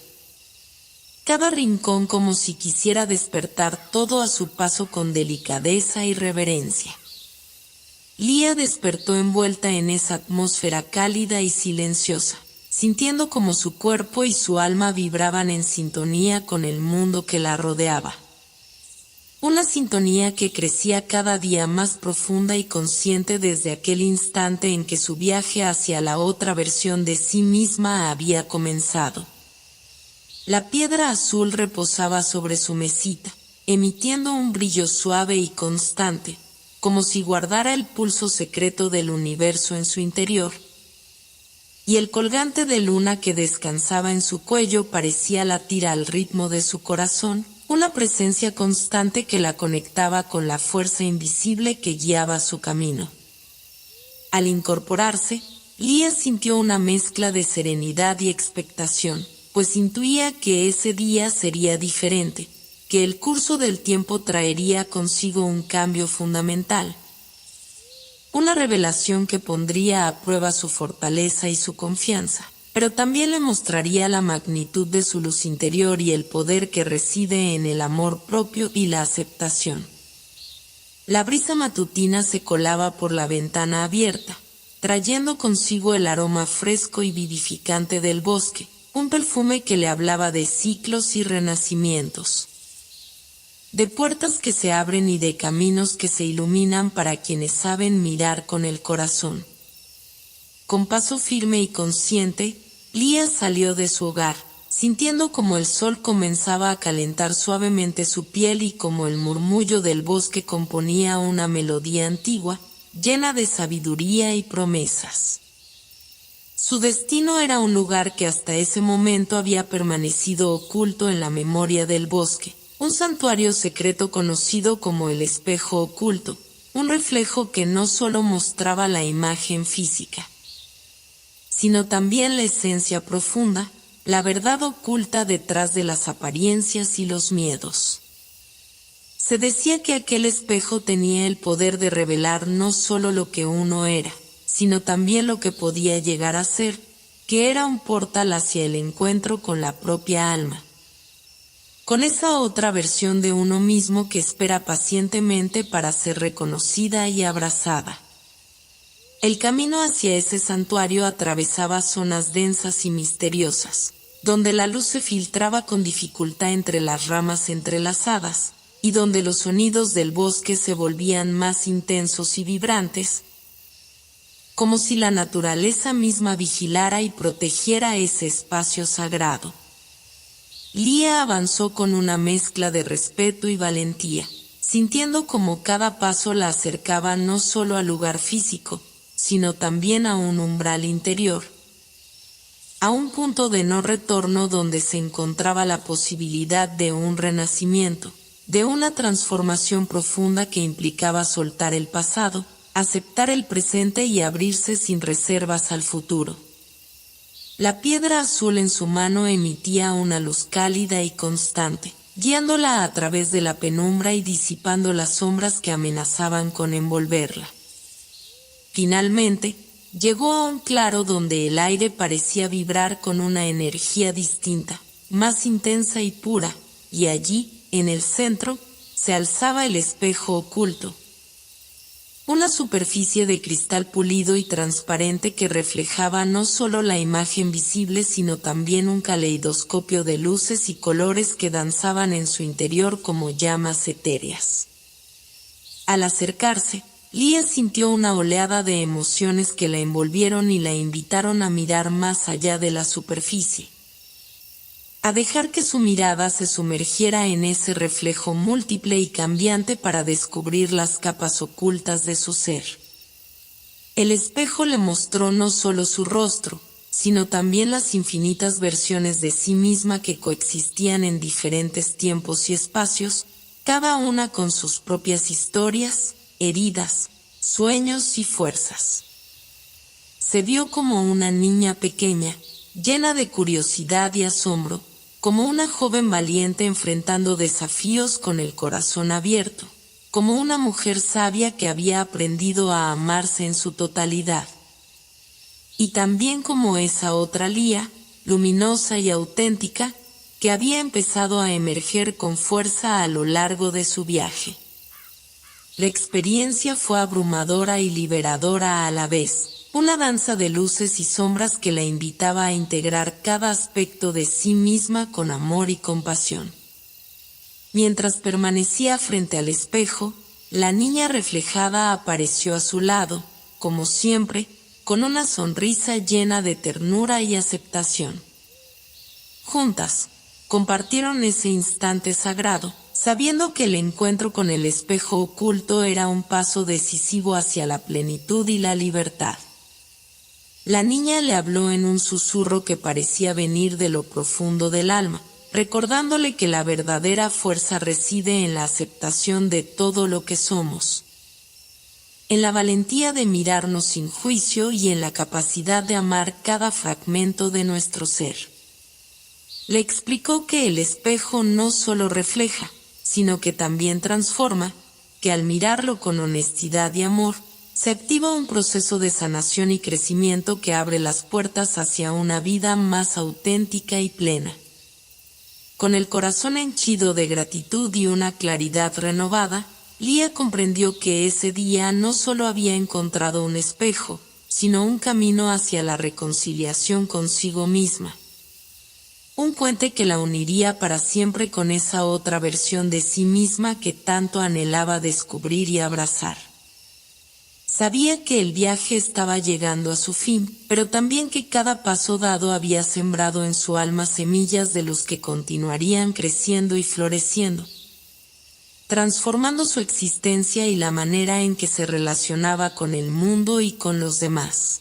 cada rincón como si quisiera despertar todo a su paso con delicadeza y reverencia. Lía despertó envuelta en esa atmósfera cálida y silenciosa, sintiendo como su cuerpo y su alma vibraban en sintonía con el mundo que la rodeaba. Una sintonía que crecía cada día más profunda y consciente desde aquel instante en que su viaje hacia la otra versión de sí misma había comenzado. La piedra azul reposaba sobre su mesita, emitiendo un brillo suave y constante, como si guardara el pulso secreto del universo en su interior. Y el colgante de luna que descansaba en su cuello parecía latir al ritmo de su corazón, una presencia constante que la conectaba con la fuerza invisible que guiaba su camino. Al incorporarse, Lía sintió una mezcla de serenidad y expectación, pues intuía que ese día sería diferente, que el curso del tiempo traería consigo un cambio fundamental, una revelación que pondría a prueba su fortaleza y su confianza, pero también le mostraría la magnitud de su luz interior y el poder que reside en el amor propio y la aceptación. La brisa matutina se colaba por la ventana abierta, trayendo consigo el aroma fresco y vivificante del bosque, un perfume que le hablaba de ciclos y renacimientos, de puertas que se abren y de caminos que se iluminan para quienes saben mirar con el corazón. Con paso firme y consciente, Lía salió de su hogar, sintiendo como el sol comenzaba a calentar suavemente su piel y como el murmullo del bosque componía una melodía antigua, llena de sabiduría y promesas. Su destino era un lugar que hasta ese momento había permanecido oculto en la memoria del bosque, un santuario secreto conocido como el espejo oculto, un reflejo que no solo mostraba la imagen física, sino también la esencia profunda, la verdad oculta detrás de las apariencias y los miedos. Se decía que aquel espejo tenía el poder de revelar no solo lo que uno era, sino también lo que podía llegar a ser, que era un portal hacia el encuentro con la propia alma, con esa otra versión de uno mismo que espera pacientemente para ser reconocida y abrazada. El camino hacia ese santuario atravesaba zonas densas y misteriosas, donde la luz se filtraba con dificultad entre las ramas entrelazadas, y donde los sonidos del bosque se volvían más intensos y vibrantes, como si la naturaleza misma vigilara y protegiera ese espacio sagrado. Lía avanzó con una mezcla de respeto y valentía, sintiendo como cada paso la acercaba no solo al lugar físico, sino también a un umbral interior, a un punto de no retorno donde se encontraba la posibilidad de un renacimiento, de una transformación profunda que implicaba soltar el pasado, aceptar el presente y abrirse sin reservas al futuro. La piedra azul en su mano emitía una luz cálida y constante, guiándola a través de la penumbra y disipando las sombras que amenazaban con envolverla. Finalmente, llegó a un claro donde el aire parecía vibrar con una energía distinta, más intensa y pura, y allí, en el centro, se alzaba el espejo oculto. Una superficie de cristal pulido y transparente que reflejaba no solo la imagen visible sino también un caleidoscopio de luces y colores que danzaban en su interior como llamas etéreas. Al acercarse, Lía sintió una oleada de emociones que la envolvieron y la invitaron a mirar más allá de la superficie, a dejar que su mirada se sumergiera en ese reflejo múltiple y cambiante para descubrir las capas ocultas de su ser. El espejo le mostró no solo su rostro, sino también las infinitas versiones de sí misma que coexistían en diferentes tiempos y espacios, cada una con sus propias historias, heridas, sueños y fuerzas. Se vio como una niña pequeña, llena de curiosidad y asombro, como una joven valiente enfrentando desafíos con el corazón abierto, como una mujer sabia que había aprendido a amarse en su totalidad. Y también como esa otra Lía, luminosa y auténtica, que había empezado a emerger con fuerza a lo largo de su viaje. La experiencia fue abrumadora y liberadora a la vez, una danza de luces y sombras que la invitaba a integrar cada aspecto de sí misma con amor y compasión. Mientras permanecía frente al espejo, la niña reflejada apareció a su lado, como siempre, con una sonrisa llena de ternura y aceptación. Juntas, compartieron ese instante sagrado, sabiendo que el encuentro con el espejo oculto era un paso decisivo hacia la plenitud y la libertad. La niña le habló en un susurro que parecía venir de lo profundo del alma, recordándole que la verdadera fuerza reside en la aceptación de todo lo que somos, en la valentía de mirarnos sin juicio y en la capacidad de amar cada fragmento de nuestro ser. Le explicó que el espejo no solo refleja, sino que también transforma, que al mirarlo con honestidad y amor, se activa un proceso de sanación y crecimiento que abre las puertas hacia una vida más auténtica y plena. Con el corazón henchido de gratitud y una claridad renovada, Lía comprendió que ese día no solo había encontrado un espejo, sino un camino hacia la reconciliación consigo misma. Un puente que la uniría para siempre con esa otra versión de sí misma que tanto anhelaba descubrir y abrazar. Sabía que el viaje estaba llegando a su fin, pero también que cada paso dado había sembrado en su alma semillas de los que continuarían creciendo y floreciendo, transformando su existencia y la manera en que se relacionaba con el mundo y con los demás.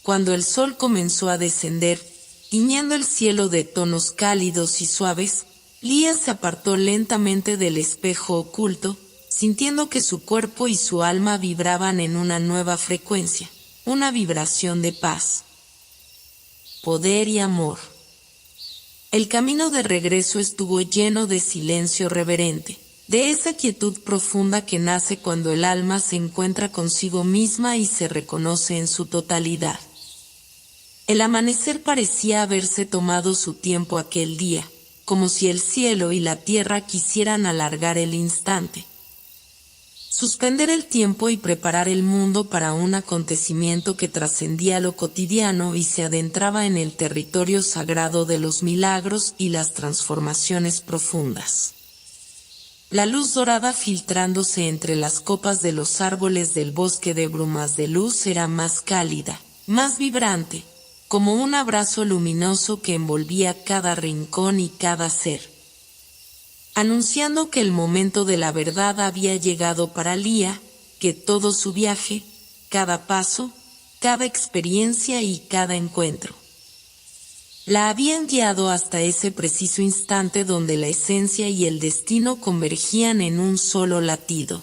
Cuando el sol comenzó a descender, tiñendo el cielo de tonos cálidos y suaves, Lía se apartó lentamente del espejo oculto, sintiendo que su cuerpo y su alma vibraban en una nueva frecuencia, una vibración de paz, poder y amor. El camino de regreso estuvo lleno de silencio reverente, de esa quietud profunda que nace cuando el alma se encuentra consigo misma y se reconoce en su totalidad. El amanecer parecía haberse tomado su tiempo aquel día, como si el cielo y la tierra quisieran alargar el instante, suspender el tiempo y preparar el mundo para un acontecimiento que trascendía lo cotidiano y se adentraba en el territorio sagrado de los milagros y las transformaciones profundas. La luz dorada filtrándose entre las copas de los árboles del bosque de brumas de luz era más cálida, más vibrante, como un abrazo luminoso que envolvía cada rincón y cada ser, anunciando que el momento de la verdad había llegado para Lía, que todo su viaje, cada paso, cada experiencia y cada encuentro, la habían guiado hasta ese preciso instante donde la esencia y el destino convergían en un solo latido.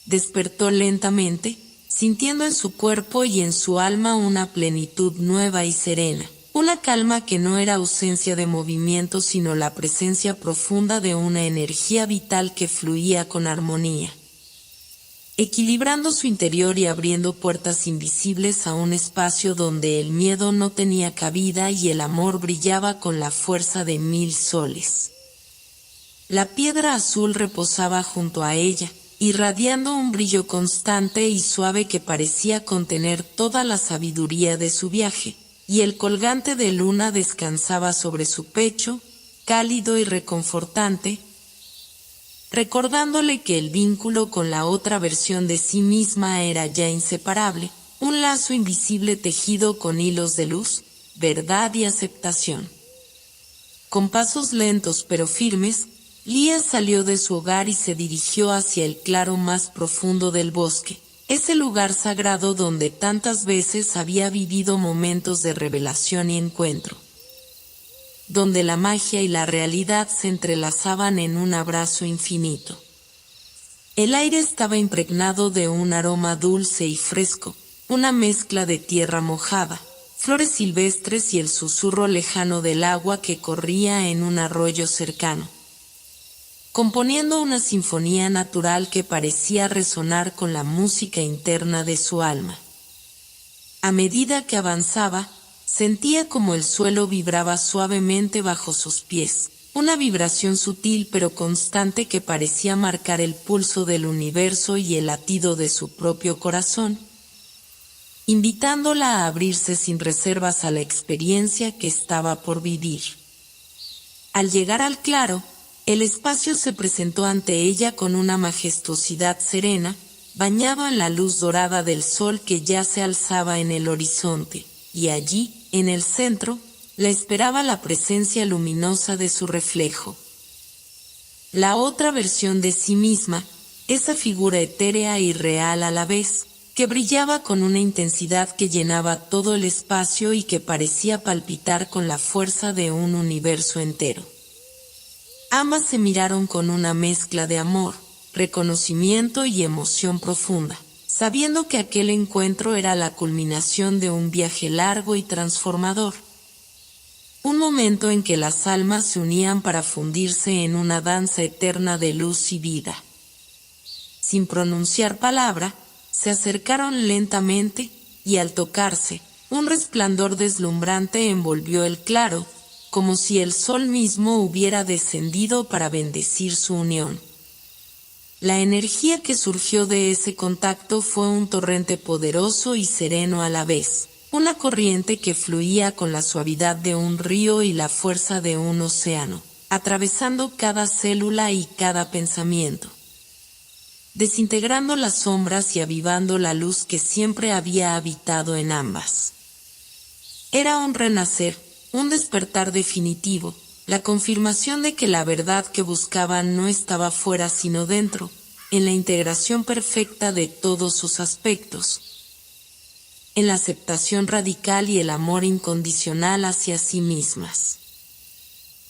Despertó lentamente, sintiendo en su cuerpo y en su alma una plenitud nueva y serena. Una calma que no era ausencia de movimiento sino la presencia profunda de una energía vital que fluía con armonía, equilibrando su interior y abriendo puertas invisibles a un espacio donde el miedo no tenía cabida y el amor brillaba con la fuerza de 1000 soles. La piedra azul reposaba junto a ella, irradiando un brillo constante y suave que parecía contener toda la sabiduría de su viaje, y el colgante de luna descansaba sobre su pecho, cálido y reconfortante, recordándole que el vínculo con la otra versión de sí misma era ya inseparable, un lazo invisible tejido con hilos de luz, verdad y aceptación. Con pasos lentos pero firmes, Lía salió de su hogar y se dirigió hacia el claro más profundo del bosque, ese lugar sagrado donde tantas veces había vivido momentos de revelación y encuentro, donde la magia y la realidad se entrelazaban en un abrazo infinito. El aire estaba impregnado de un aroma dulce y fresco, una mezcla de tierra mojada, flores silvestres y el susurro lejano del agua que corría en un arroyo cercano, componiendo una sinfonía natural que parecía resonar con la música interna de su alma. A medida que avanzaba, sentía como el suelo vibraba suavemente bajo sus pies, una vibración sutil pero constante que parecía marcar el pulso del universo y el latido de su propio corazón, invitándola a abrirse sin reservas a la experiencia que estaba por vivir. Al llegar al claro, el espacio se presentó ante ella con una majestuosidad serena, bañado en la luz dorada del sol que ya se alzaba en el horizonte, y allí, en el centro, la esperaba la presencia luminosa de su reflejo. La otra versión de sí misma, esa figura etérea y real a la vez, que brillaba con una intensidad que llenaba todo el espacio y que parecía palpitar con la fuerza de un universo entero. Ambas se miraron con una mezcla de amor, reconocimiento y emoción profunda, sabiendo que aquel encuentro era la culminación de un viaje largo y transformador. Un momento en que las almas se unían para fundirse en una danza eterna de luz y vida. Sin pronunciar palabra, se acercaron lentamente, y al tocarse, un resplandor deslumbrante envolvió el claro, como si el sol mismo hubiera descendido para bendecir su unión. La energía que surgió de ese contacto fue un torrente poderoso y sereno a la vez, una corriente que fluía con la suavidad de un río y la fuerza de un océano, atravesando cada célula y cada pensamiento, desintegrando las sombras y avivando la luz que siempre había habitado en ambas. Era un renacer, un despertar definitivo, la confirmación de que la verdad que buscaban no estaba fuera sino dentro, en la integración perfecta de todos sus aspectos, en la aceptación radical y el amor incondicional hacia sí mismas.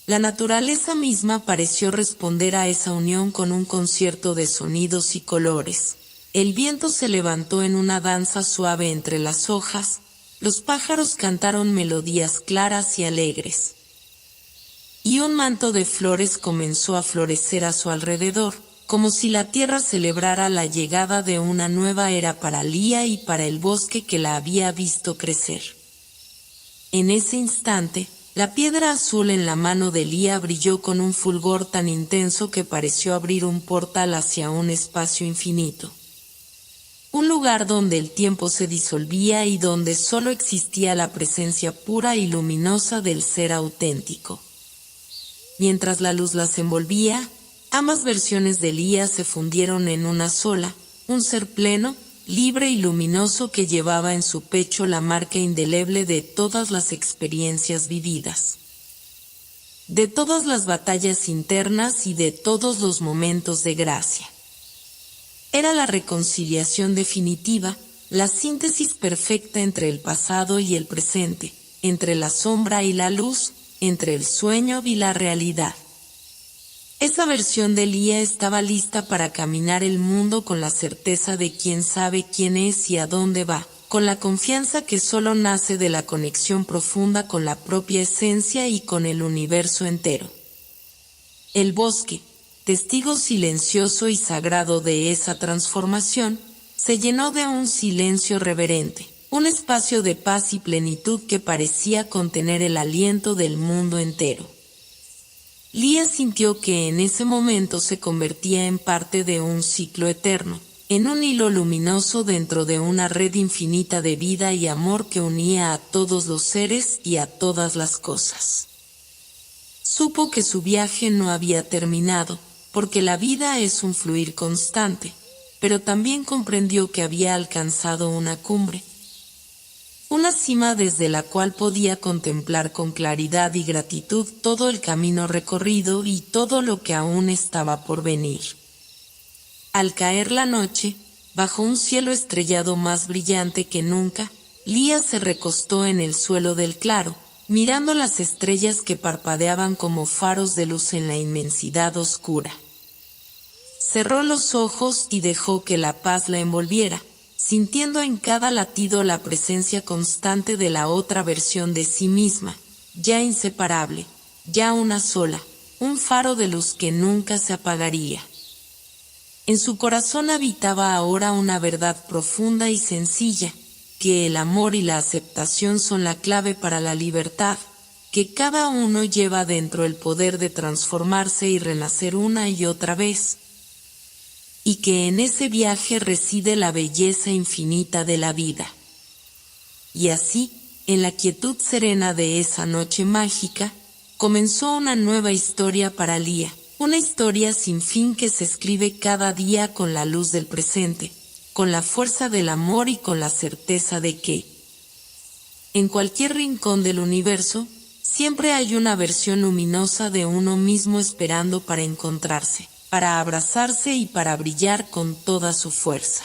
La naturaleza misma pareció responder a esa unión con un concierto de sonidos y colores. El viento se levantó en una danza suave entre las hojas, los pájaros cantaron melodías claras y alegres, y un manto de flores comenzó a florecer a su alrededor, como si la tierra celebrara la llegada de una nueva era para Lía y para el bosque que la había visto crecer. En ese instante, la piedra azul en la mano de Lía brilló con un fulgor tan intenso que pareció abrir un portal hacia un espacio infinito. Un lugar donde el tiempo se disolvía y donde solo existía la presencia pura y luminosa del ser auténtico. Mientras la luz las envolvía, ambas versiones de Lía se fundieron en una sola, un ser pleno, libre y luminoso que llevaba en su pecho la marca indeleble de todas las experiencias vividas, de todas las batallas internas y de todos los momentos de gracia. Era la reconciliación definitiva, la síntesis perfecta entre el pasado y el presente, entre la sombra y la luz, entre el sueño y la realidad. Esa versión de Lía estaba lista para caminar el mundo con la certeza de quién sabe quién es y a dónde va, con la confianza que solo nace de la conexión profunda con la propia esencia y con el universo entero. El bosque, testigo silencioso y sagrado de esa transformación, se llenó de un silencio reverente, un espacio de paz y plenitud que parecía contener el aliento del mundo entero. Lía sintió que en ese momento se convertía en parte de un ciclo eterno, en un hilo luminoso dentro de una red infinita de vida y amor que unía a todos los seres y a todas las cosas. Supo que su viaje no había terminado, porque la vida es un fluir constante, pero también comprendió que había alcanzado una cumbre, una cima desde la cual podía contemplar con claridad y gratitud todo el camino recorrido y todo lo que aún estaba por venir. Al caer la noche, bajo un cielo estrellado más brillante que nunca, Lía se recostó en el suelo del claro, mirando las estrellas que parpadeaban como faros de luz en la inmensidad oscura. Cerró los ojos y dejó que la paz la envolviera, sintiendo en cada latido la presencia constante de la otra versión de sí misma, ya inseparable, ya una sola, un faro de luz que nunca se apagaría. En su corazón habitaba ahora una verdad profunda y sencilla, que el amor y la aceptación son la clave para la libertad, que cada uno lleva dentro el poder de transformarse y renacer una y otra vez, y que en ese viaje reside la belleza infinita de la vida. Y así, en la quietud serena de esa noche mágica, comenzó una nueva historia para Lía, una historia sin fin que se escribe cada día con la luz del presente, con la fuerza del amor y con la certeza de que, en cualquier rincón del universo, siempre hay una versión luminosa de uno mismo esperando para encontrarse, para abrazarse y para brillar con toda su fuerza.